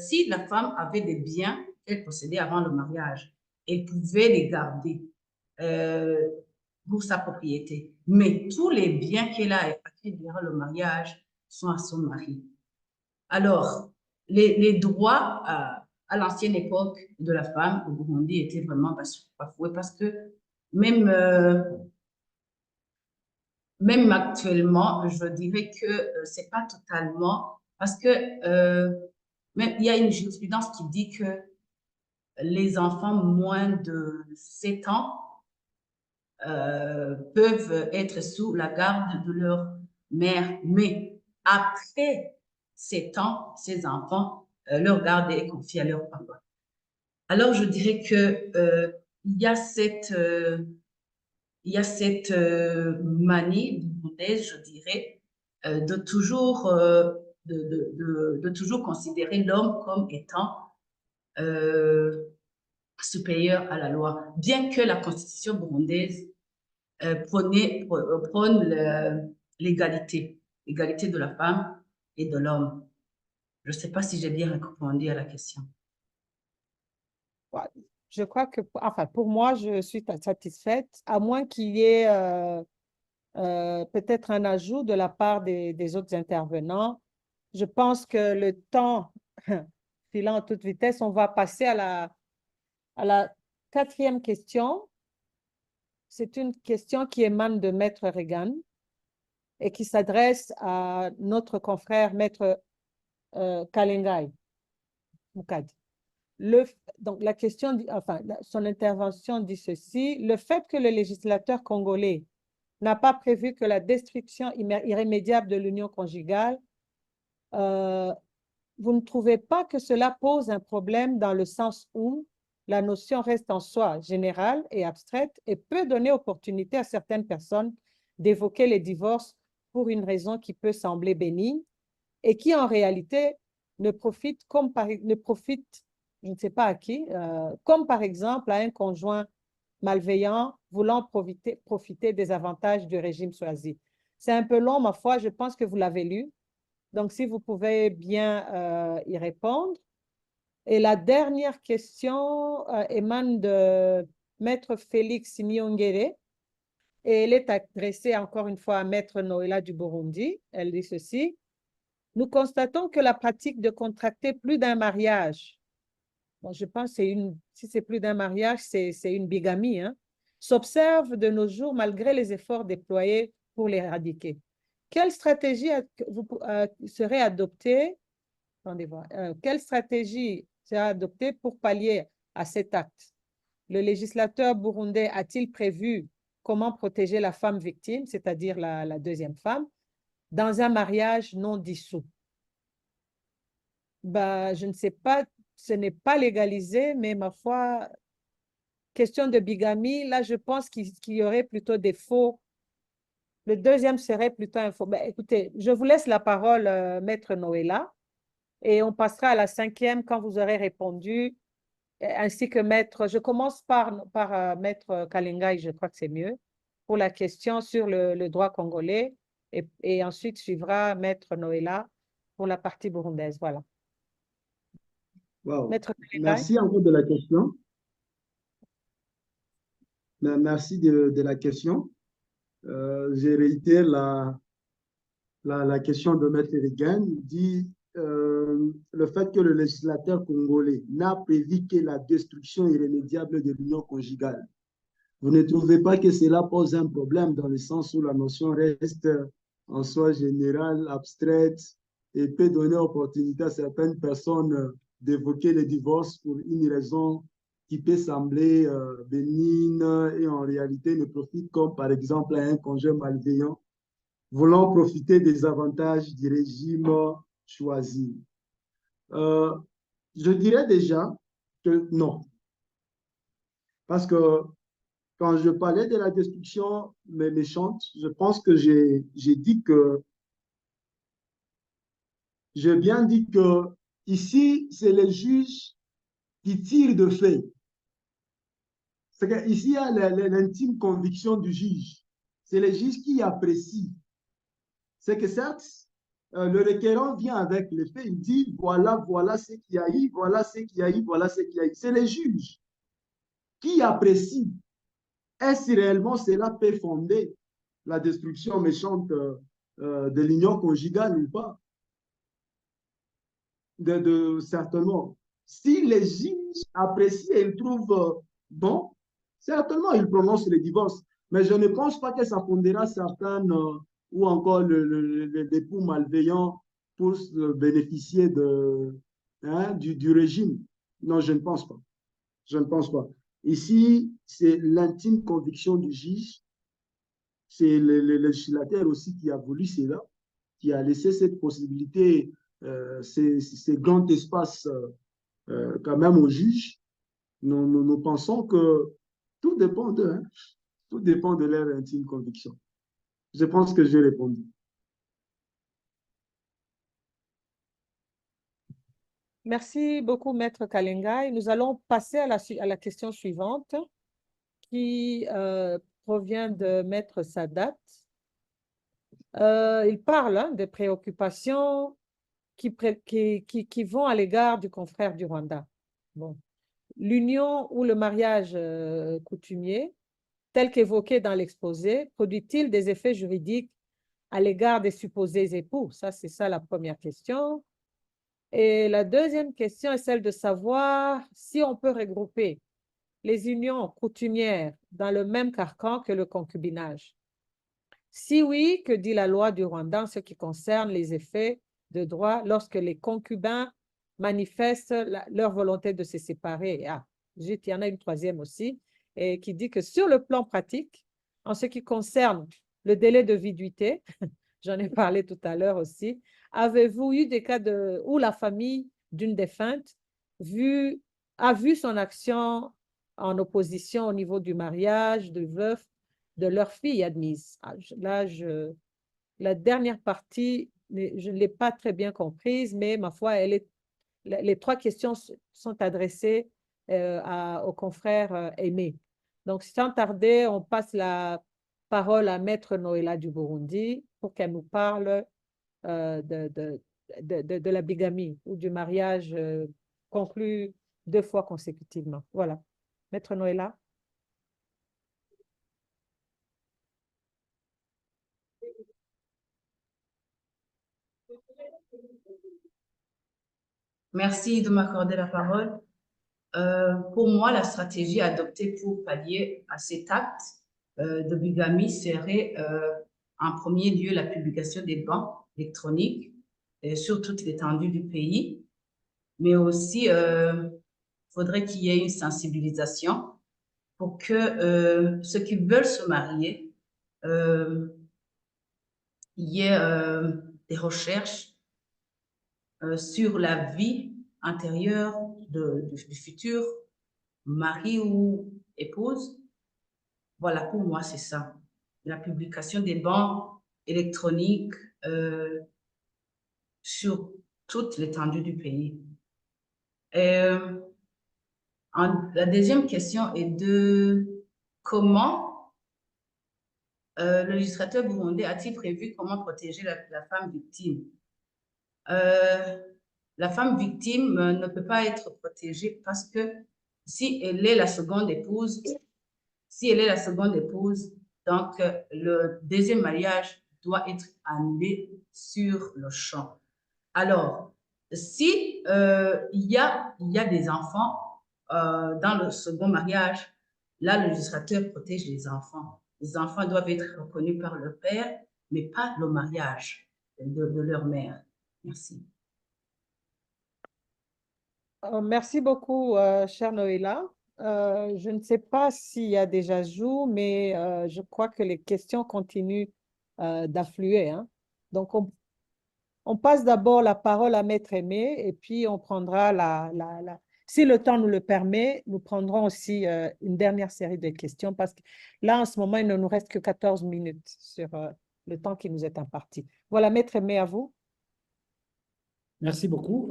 si la femme avait des biens qu'elle possédait avant le mariage, elle pouvait les garder pour sa propriété. Mais tous les biens qu'elle a acquis durant le mariage sont à son mari. Alors, les droits à l'ancienne époque de la femme au Burundi étaient vraiment bafoués parce que même même actuellement, je dirais que c'est pas totalement parce que même il y a une jurisprudence qui dit que les enfants moins de 7 ans peuvent être sous la garde de leur mère, mais après 7 ans, ces enfants, leur garde est confiée à leur papa. Alors, je dirais que il y a cette manie burundaise, je dirais, de toujours considérer l'homme comme étant supérieur à la loi, bien que la constitution burundaise prône l'égalité de la femme et de l'homme. Je ne sais pas si j'ai bien répondu à la question. Je crois que, enfin, pour moi, je suis satisfaite, à moins qu'il y ait peut-être un ajout de la part des autres intervenants. Je pense que le temps filant à toute vitesse, on va passer à la quatrième question. C'est une question qui émane de Maître Regan et qui s'adresse à notre confrère Maître Kalengai Mukadi. Donc, la question, enfin, son intervention dit ceci: le fait que le législateur congolais n'a pas prévu que la destruction irrémédiable de l'union conjugale, vous ne trouvez pas que cela pose un problème dans le sens où la notion reste en soi générale et abstraite et peut donner opportunité à certaines personnes d'évoquer les divorces pour une raison qui peut sembler bénigne et qui en réalité ne profite, je ne sais pas à qui, comme par exemple à un conjoint malveillant voulant profiter des avantages du régime choisi. C'est un peu long, ma foi, je pense que vous l'avez lu. Donc, si vous pouvez bien y répondre. Et la dernière question émane de Maître Félix Nyongere et elle est adressée encore une fois à Maître Noëlla du Burundi. Elle dit ceci: nous constatons que la pratique de contracter plus d'un mariage, bon, je pense que si c'est plus d'un mariage, c'est une bigamie, hein, s'observe de nos jours malgré les efforts déployés pour l'éradiquer. Quelle stratégie serait adoptée? Attendez voir. Quelle stratégie sera adoptée pour pallier à cet acte? Le législateur burundais a-t-il prévu comment protéger la femme victime, c'est-à-dire la deuxième femme, dans un mariage non dissous? Ben, je ne sais pas, ce n'est pas légalisé, mais ma foi, question de bigamie, là, je pense qu'il y aurait plutôt des faux Le deuxième serait plutôt Ben, écoutez, je vous laisse la parole, Maître Noëlla, et on passera à la cinquième quand vous aurez répondu, ainsi que Maître. Je commence par Maître Kalingai, je crois que c'est mieux, pour la question sur le droit congolais, et ensuite suivra Maître Noëlla pour la partie burundaise. Voilà. Wow. Maître Kalingai. Merci encore de la question. Merci de la question. Je réitère la question de Maître Regan. Il dit le fait que le législateur congolais n'a prévu que la destruction irrémédiable de l'union conjugale. Vous ne trouvez pas que cela pose un problème dans le sens où la notion reste en soi générale, abstraite et peut donner opportunité à certaines personnes d'évoquer le divorce pour une raison qui peut sembler bénigne et en réalité ne profite comme par exemple à un conjoint malveillant voulant profiter des avantages du régime choisi. Je dirais déjà que non. Parce que quand je parlais de la destruction méchante, je pense que j'ai dit que, j'ai bien dit que ici, c'est les juges qui tirent de fait. C'est qu'ici, il y a l'intime conviction du juge. C'est les juges qui apprécient. C'est que certes, le requérant vient avec les faits, il dit voilà, voilà ce qu'il y a eu, voilà ce qu'il y a eu, voilà ce qu'il y a eu. C'est les juges qui apprécient. Est-ce réellement cela peut fonder la destruction méchante de l'union conjugale ou pas? Certainement. Si les juges apprécient et ils trouvent bon, certainement ils prononcent le divorce. Mais je ne pense pas que ça fondera certaines ou encore l'époux malveillant pour bénéficier du régime. Non, je ne pense pas. Je ne pense pas. Ici, c'est l'intime conviction du juge. C'est le législateur aussi qui a voulu cela, qui a laissé cette possibilité, ces grands espaces quand même aux juges. Nous pensons que tout dépend d'eux, hein. Tout dépend de leur intime conviction. Je pense que j'ai répondu. Merci beaucoup, Maître Kalingai. Nous allons passer à la question suivante qui provient de Maître Sadat. Il parle des préoccupations qui vont à l'égard du confrère du Rwanda. Bon. L'union ou le mariage coutumier, tel qu'évoqué dans l'exposé, produit-il des effets juridiques à l'égard des supposés époux? Ça, c'est ça la première question. Et la deuxième question est celle de savoir si on peut regrouper les unions coutumières dans le même carcan que le concubinage. Si oui, que dit la loi du Rwanda en ce qui concerne les effets de droit lorsque les concubins manifestent leur volonté de se séparer? Ah, il y en a une troisième aussi, et qui dit que sur le plan pratique, en ce qui concerne le délai de viduité, j'en ai parlé tout à l'heure aussi, avez-vous eu des cas où la famille d'une défunte a vu son action en opposition au niveau du mariage, du veuf, de leur fille admise? Là, la dernière partie, je ne l'ai pas très bien comprise, mais ma foi, les trois questions sont adressées aux confrères Aimé. Donc, sans tarder, on passe la parole à Maître Noëlla du Burundi pour qu'elle nous parle de la bigamie ou du mariage conclu 2 fois consécutivement. Voilà. Maître Noëlla. Merci de m'accorder la parole. Pour moi, la stratégie adoptée pour pallier à cet acte de bigamie serait en premier lieu la publication des bancs électroniques sur toute l'étendue du pays, mais aussi faudrait qu'il y ait une sensibilisation pour que ceux qui veulent se marier, il y ait des recherches sur la vie intérieure du futur mari ou épouse. Voilà, pour moi, c'est ça. la publication des bans électroniques sur toute l'étendue du pays. La deuxième question est de comment le législateur burundais a-t-il prévu comment protéger la femme victime? La femme victime ne peut pas être protégée parce que si elle est la seconde épouse, donc le deuxième mariage doit être annulé sur le champ. Alors, si il y a des enfants dans le second mariage, là, le législateur protège les enfants. Les enfants doivent être reconnus par leur père, mais pas le mariage de leur mère. Merci. Merci beaucoup, chère Noéla. Je ne sais pas s'il y a des ajouts, mais je crois que les questions continuent d'affluer, hein. Donc, on passe d'abord la parole à Maître Aimé et puis on prendra si le temps nous le permet, nous prendrons aussi une dernière série de questions parce que là, en ce moment, il ne nous reste que 14 minutes sur le temps qui nous est imparti. Voilà, Maître Aimé, à vous. Merci beaucoup.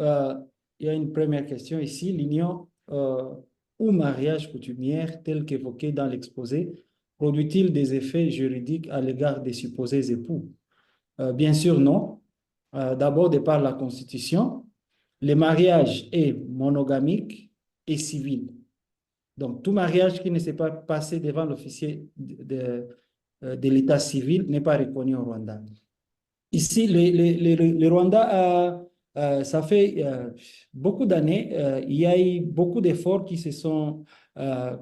Il y a une première question ici. L'union ou mariage coutumière tel qu'évoqué dans l'exposé produit-il des effets juridiques à l'égard des supposés époux? Bien sûr, non. D'abord, de par la Constitution, le mariage est monogamique et civil. Donc, tout mariage qui ne s'est pas passé devant l'officier de l'état civil n'est pas reconnu au Rwanda. Ici, le Rwanda ça fait beaucoup d'années, il y a eu beaucoup d'efforts qui se sont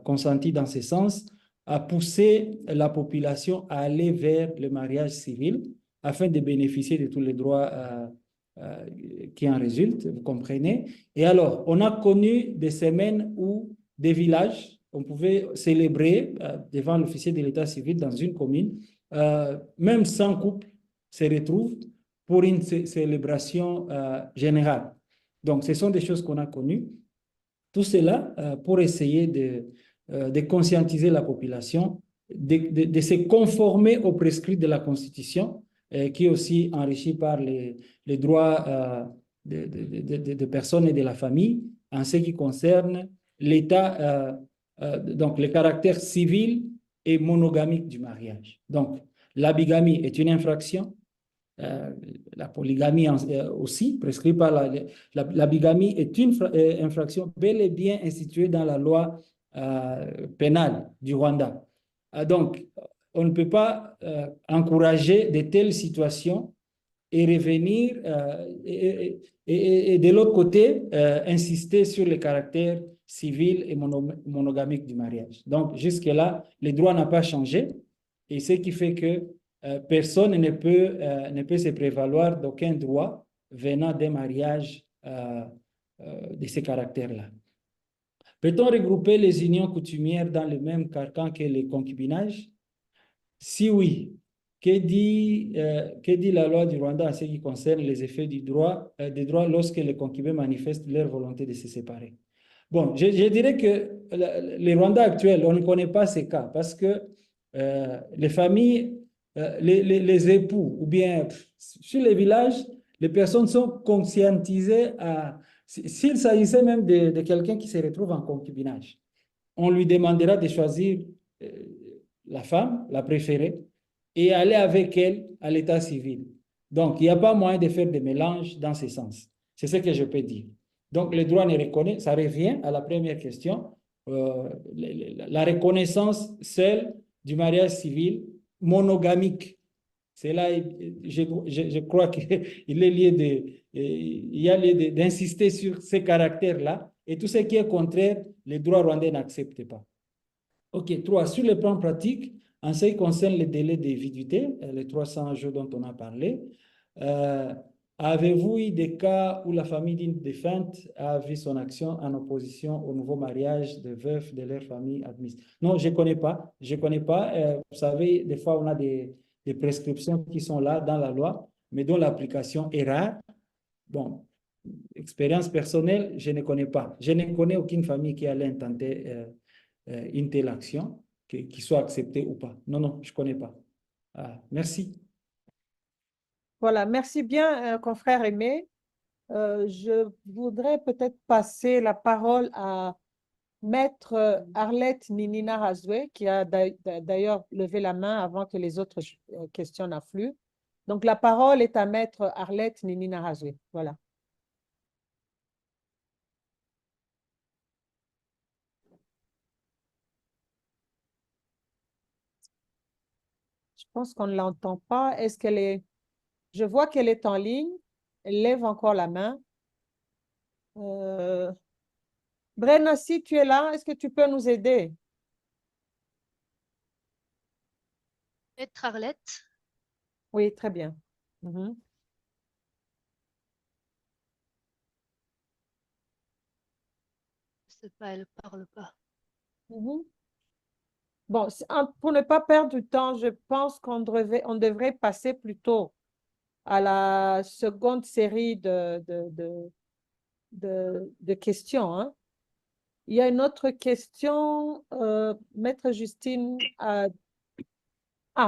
consentis dans ce sens, à pousser la population à aller vers le mariage civil afin de bénéficier de tous les droits qui en résultent, vous comprenez. Et alors, on a connu des semaines où des villages, on pouvait célébrer devant l'officier de l'état civil dans une commune, même sans couple, se retrouvent pour une célébration générale. Donc, ce sont des choses qu'on a connues. Tout cela pour essayer de conscientiser la population, de se conformer aux prescrits de la Constitution, qui est aussi enrichi par les droits de personnes et de la famille en ce qui concerne l'état, donc le caractère civil et monogamique du mariage. Donc, la bigamie est une infraction. La polygamie aussi, prescrite par la bigamie, est une infraction bel et bien instituée dans la loi pénale du Rwanda. Donc, on ne peut pas encourager de telles situations et revenir et de l'autre côté, insister sur le caractère civil et monogamique du mariage. Donc, jusque-là, le droit n'a pas changé et ce qui fait que personne ne peut se prévaloir d'aucun droit venant d'un mariage de ce caractère-là. Peut-on regrouper les unions coutumières dans le même carcan que les concubinages? Si oui, que dit la loi du Rwanda en ce qui concerne les effets des droits lorsque les concubins manifestent leur volonté de se séparer? Bon, je dirais que le Rwanda actuel, on ne connaît pas ces cas parce que les familles, les époux, ou bien sur les villages, les personnes sont conscientisées s'il s'agissait même de quelqu'un qui se retrouve en concubinage, on lui demandera de choisir la femme, la préférée, et aller avec elle à l'état civil. Donc, il n'y a pas moyen de faire des mélanges dans ce sens. C'est ce que je peux dire. Donc, le droit ne reconnaît, ça revient à la première question, la reconnaissance seule du mariage civil monogamique. C'est là, je crois qu'il est lié il y a lieu d'insister sur ces caractères-là, et tout ce qui est contraire, le droit rwandais n'accepte pas. OK, 3. Sur le plan pratique, en ce qui concerne les délais de viduité, les 300 jours dont on a parlé, avez-vous eu des cas où la famille d'une défunte a vu son action en opposition au nouveau mariage de veufs de leur famille admise? Non, je ne connais pas. Je connais pas. Vous savez, des fois, on a des prescriptions qui sont là dans la loi, mais dont l'application est rare. Bon, expérience personnelle, je ne connais pas. Je ne connais aucune famille qui allait intenter une telle action, qui soit acceptée ou pas. Non, non, je ne connais pas. Ah, merci. Voilà, merci bien, confrère Aimé. Je voudrais peut-être passer la parole à Maître Arlette Ninina Razoué, qui a d'ailleurs levé la main avant que les autres questions n'affluent. Donc, la parole est à Maître Arlette Ninina Razoué. Voilà. Je pense qu'on ne l'entend pas. Est-ce qu'elle est... Je vois qu'elle est en ligne. Elle lève encore la main. Brenna, si tu es là, est-ce que tu peux nous aider? Maître Arlette. Oui, très bien. Mhm. Je sais pas, elle parle pas. Mhm. Bon, pour ne pas perdre du temps, je pense on devrait passer plutôt à la seconde série de questions, hein. Il y a une autre question. Maître Justine. Ah,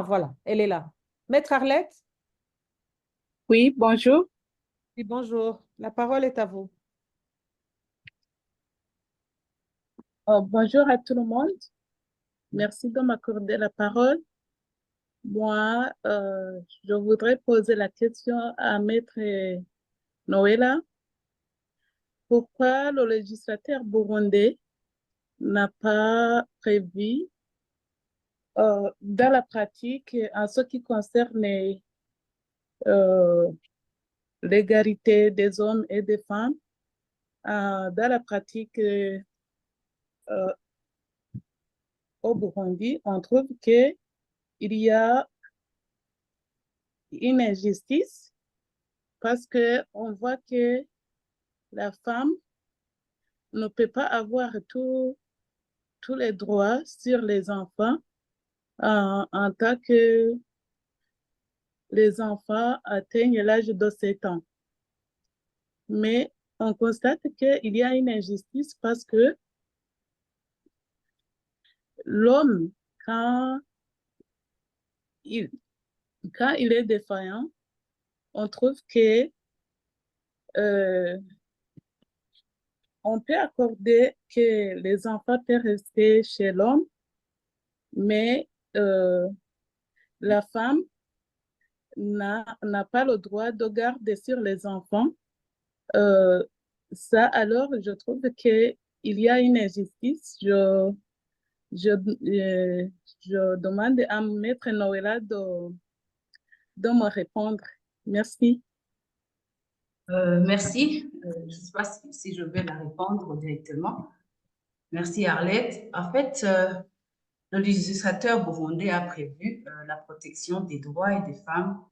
voilà, elle est là. Maître Arlette? Oui, bonjour. Oui, bonjour. La parole est à vous. Bonjour à tout le monde. Merci de m'accorder la parole. Moi, je voudrais poser la question à Maître Noëlla. Pourquoi le législateur burundais n'a pas prévu dans la pratique, en ce qui concerne euh, l'égalité des hommes et des femmes, dans la pratique au Burundi, on trouve qu'il y a une injustice parce qu'on voit que la femme ne peut pas avoir tous les droits sur les enfants en tant que les enfants atteignent l'âge de 7 ans. Mais on constate qu'il y a une injustice parce que l'homme, quand il, quand il est défaillant, on trouve que on peut accorder que les enfants peuvent rester chez l'homme, mais la femme n'a pas le droit de garder sur les enfants. Ça, alors, je trouve qu'il y a une injustice. Je, je demande à Maître Noëlla de me répondre. Merci. Merci. Je ne sais pas si je vais la répondre directement. Merci, Arlette. En fait, le législateur burundais a prévu la protection des droits et des femmes,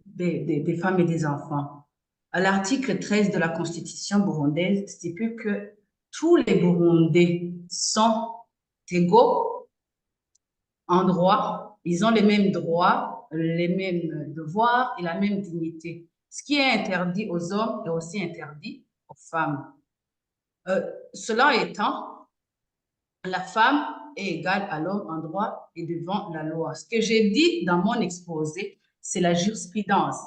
des femmes et des enfants. À l'article 13 de la Constitution burundaise stipule que tous les Burundais sont égaux en droit, ils ont les mêmes droits, les mêmes devoirs et la même dignité. Ce qui est interdit aux hommes est aussi interdit aux femmes. Cela étant, la femme est égale à l'homme en droit et devant la loi. Ce que j'ai dit dans mon exposé, c'est la jurisprudence.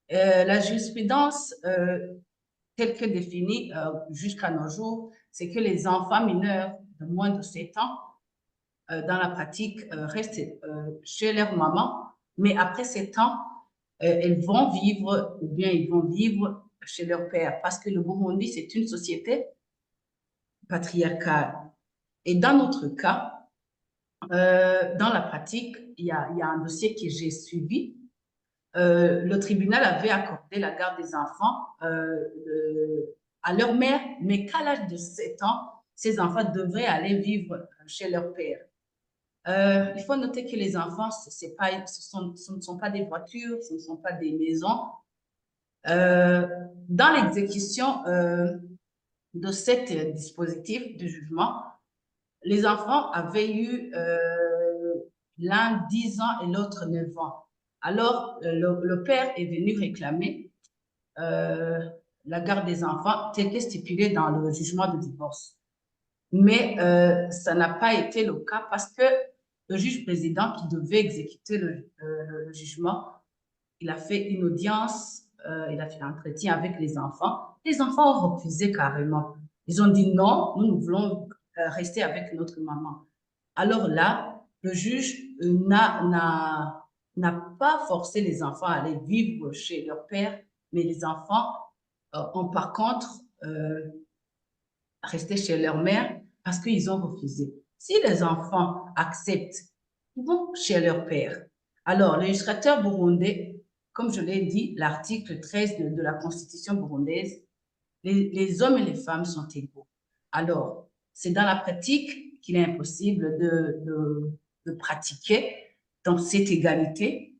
La jurisprudence, telle que définie jusqu'à nos jours, c'est que les enfants mineurs de moins de 7 ans, dans la pratique, restent chez leur maman, mais après 7 ans, elles vont vivre, ou bien ils vont vivre chez leur père, parce que le Burundi, c'est une société patriarcale. Et dans notre cas, dans la pratique, il y a un dossier que j'ai suivi. Le tribunal avait accordé la garde des enfants à leur mère, mais qu'à l'âge de 7 ans, ces enfants devraient aller vivre chez leur père. Il faut noter que les enfants, ce ne sont pas des voitures, ce ne sont pas des maisons. Dans l'exécution de cet dispositif de jugement, les enfants avaient eu l'un 10 ans et l'autre 9 ans. Alors, le père est venu réclamer la garde des enfants tel que stipulé dans le jugement de divorce. Mais ça n'a pas été le cas parce que le juge président qui devait exécuter le jugement, il a fait une audience, il a fait un entretien avec les enfants. Les enfants ont refusé carrément. Ils ont dit non, nous voulons rester avec notre maman. Alors là, le juge n'a pas forcé les enfants à aller vivre chez leur père, mais les enfants ont par contre resté chez leur mère parce qu'ils ont refusé. Si les enfants acceptent, ils vont chez leur père. Alors, le législateur burundais, comme je l'ai dit, l'article 13 de la Constitution burundaise, les hommes et les femmes sont égaux. Alors, c'est dans la pratique qu'il est impossible de pratiquer donc cette égalité.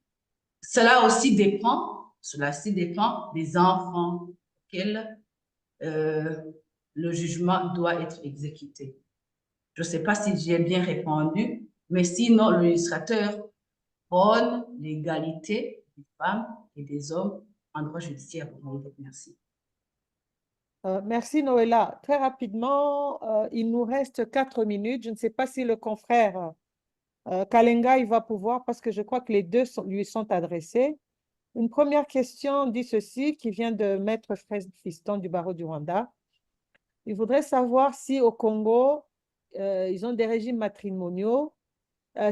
Cela aussi dépend des enfants auxquels le jugement doit être exécuté. Je ne sais pas si j'ai bien répondu, mais sinon, le législateur prône l'égalité des femmes et des hommes en droit judiciaire. Merci. Merci Noëlla. Très rapidement, il nous reste 4 minutes. Je ne sais pas si le confrère Kalenga il va pouvoir, parce que je crois que les deux lui sont adressés. Une première question dit ceci, qui vient de Maître Fred Fiston du barreau du Rwanda. Il voudrait savoir si au Congo, ils ont des régimes matrimoniaux.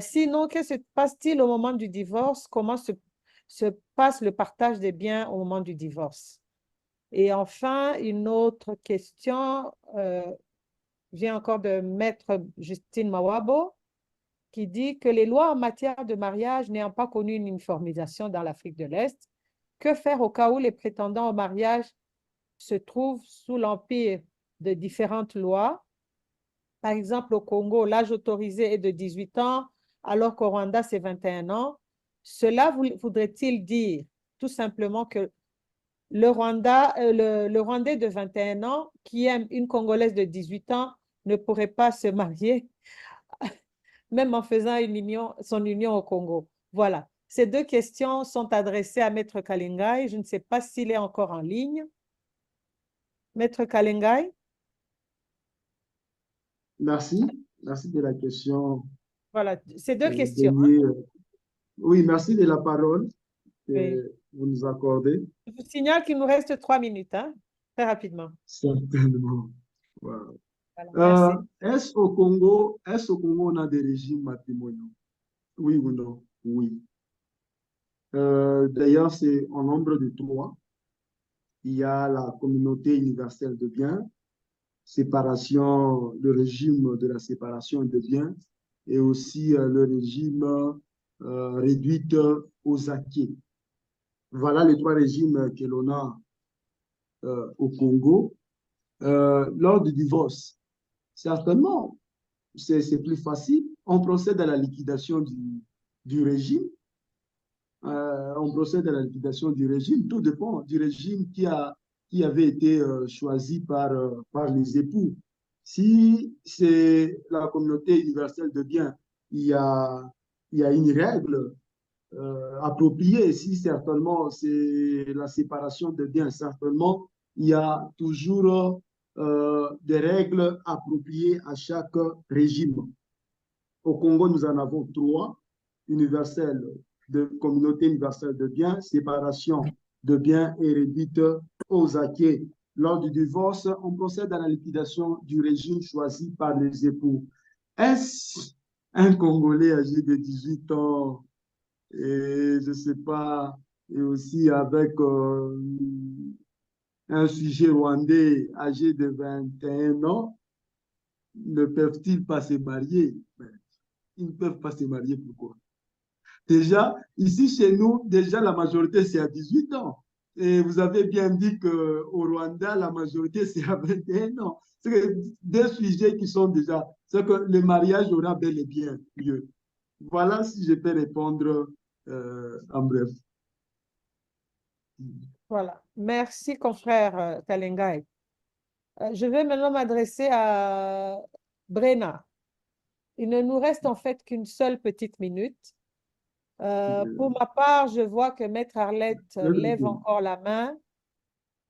Sinon, que se passe-t-il au moment du divorce? Comment se passe le partage des biens au moment du divorce? Et enfin, une autre question vient encore de Maître Justine Mawabo, qui dit que les lois en matière de mariage n'ayant pas connu une uniformisation dans l'Afrique de l'Est, que faire au cas où les prétendants au mariage se trouvent sous l'empire de différentes lois? Par exemple, au Congo, l'âge autorisé est de 18 ans, alors qu'au Rwanda, c'est 21 ans. Cela voudrait-il dire tout simplement que le Rwandais de 21 ans qui aime une Congolaise de 18 ans ne pourrait pas se marier, même en faisant son union au Congo? Voilà. Ces deux questions sont adressées à Maître Kalengai. Je ne sais pas s'il est encore en ligne. Maître Kalengai? Merci. Merci de la question. Voilà, ces deux questions. Oui, merci de la parole que Oui. vous nous accordez. Je vous signale qu'il nous reste 3 minutes, hein, très rapidement. Certainement. Voilà. Voilà, merci. Est-ce au Congo, on a des régimes matrimoniaux? Oui ou non? Oui. D'ailleurs, c'est en nombre de 3. Il y a la communauté universelle de biens, le régime de la séparation de biens, et aussi le régime réduit aux acquis. Voilà les 3 régimes que l'on a au Congo. Lors du divorce, certainement, c'est plus facile. On procède à la liquidation du régime. On procède à la liquidation du régime. Tout dépend du régime qui avait été choisi par les époux. Si c'est la communauté universelle de biens, il y a une règle appropriée. Si certainement c'est la séparation de biens, certainement il y a toujours des règles appropriées à chaque régime. Au Congo, nous en avons 3, communauté universelle de biens, séparation de biens et réduite aux acquis. Lors du divorce, on procède à la liquidation du régime choisi par les époux. Est-ce un Congolais âgé de 18 ans et je ne sais pas, et aussi avec un sujet rwandais âgé de 21 ans, ne peuvent-ils pas se marier? Ils ne peuvent pas se marier, pourquoi? Déjà, ici chez nous, déjà la majorité c'est à 18 ans. Et vous avez bien dit qu'au Rwanda, la majorité c'est à 21 ans. C'est des sujets qui sont déjà, c'est que le mariage aura bel et bien lieu. Voilà si je peux répondre en bref. Voilà. Merci, confrère Kalengai. Je vais maintenant m'adresser à Brenna. Il ne nous reste en fait qu'une seule petite minute. Pour ma part, je vois que Maître Arlette lève encore la main.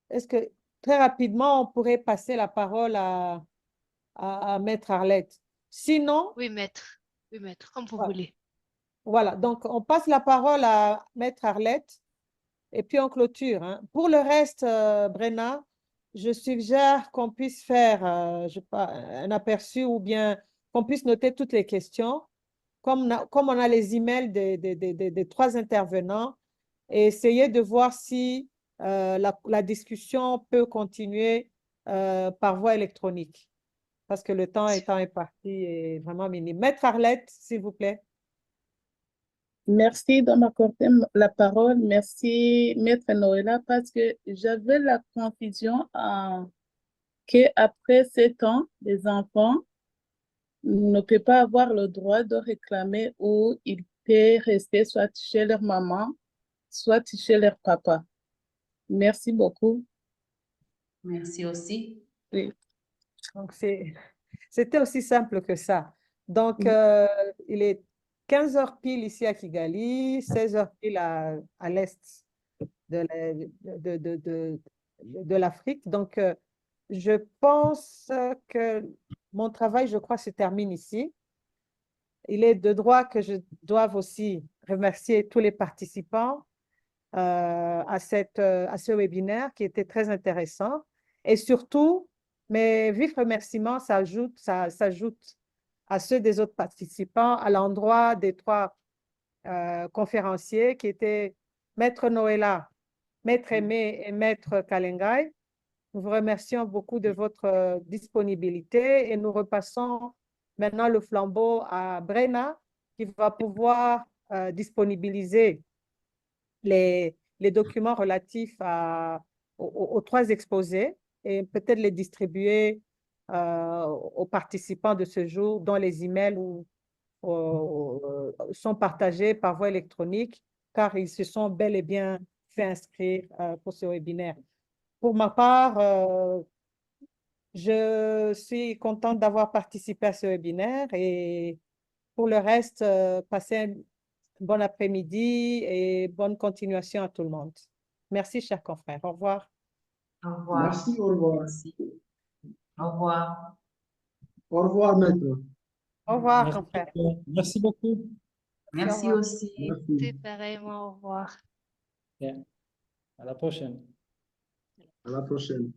Est-ce que très rapidement, on pourrait passer la parole à Maître Arlette? Sinon, Oui, maître. Oui, maître, comme vous Voilà. voulez. Voilà, donc on passe la parole à Maître Arlette et puis on clôture, hein. Pour le reste, Brenna, je suggère qu'on puisse faire je sais pas, un aperçu ou bien qu'on puisse noter toutes les questions, comme on a les emails des trois intervenants, et essayer de voir si la discussion peut continuer par voie électronique, parce que le temps étant imparti est vraiment minime. Maître Arlette, s'il vous plaît. Merci de m'accorder la parole. Merci, Maître Noëlla, parce que j'avais la confusion qu'après 7 ans, les enfants ne peuvent pas avoir le droit de réclamer ou ils peuvent rester soit chez leur maman, soit chez leur papa. Merci beaucoup. Merci aussi. Oui. Donc, c'était aussi simple que ça. Donc, il est 15 heures pile ici à Kigali, 16 heures pile à l'est de de l'Afrique. Donc, je pense que mon travail, je crois, se termine ici. Il est de droit que je doive aussi remercier tous les participants à ce webinaire qui était très intéressant. Et surtout, mes vifs remerciements s'ajoutent à ceux des autres participants à l'endroit des trois conférenciers qui étaient Maître Noëlla, Maître Aimé et Maître Kalengai. Nous vous remercions beaucoup de votre disponibilité et nous repassons maintenant le flambeau à Brenna qui va pouvoir disponibiliser les documents relatifs aux trois exposés et peut-être les distribuer aux participants de ce jour dont les emails sont partagés par voie électronique car ils se sont bel et bien fait inscrire pour ce webinaire. Pour ma part, je suis contente d'avoir participé à ce webinaire et pour le reste, passez un bon après-midi et bonne continuation à tout le monde. Merci, chers confrères. Au revoir. Au revoir. Merci, au revoir. Merci. Au revoir. Au revoir, maître. Au revoir, Merci, confrères. merci beaucoup. Merci revoir. aussi. Merci. C'est pareillement, au revoir. Bien. À la prochaine. À la prochaine.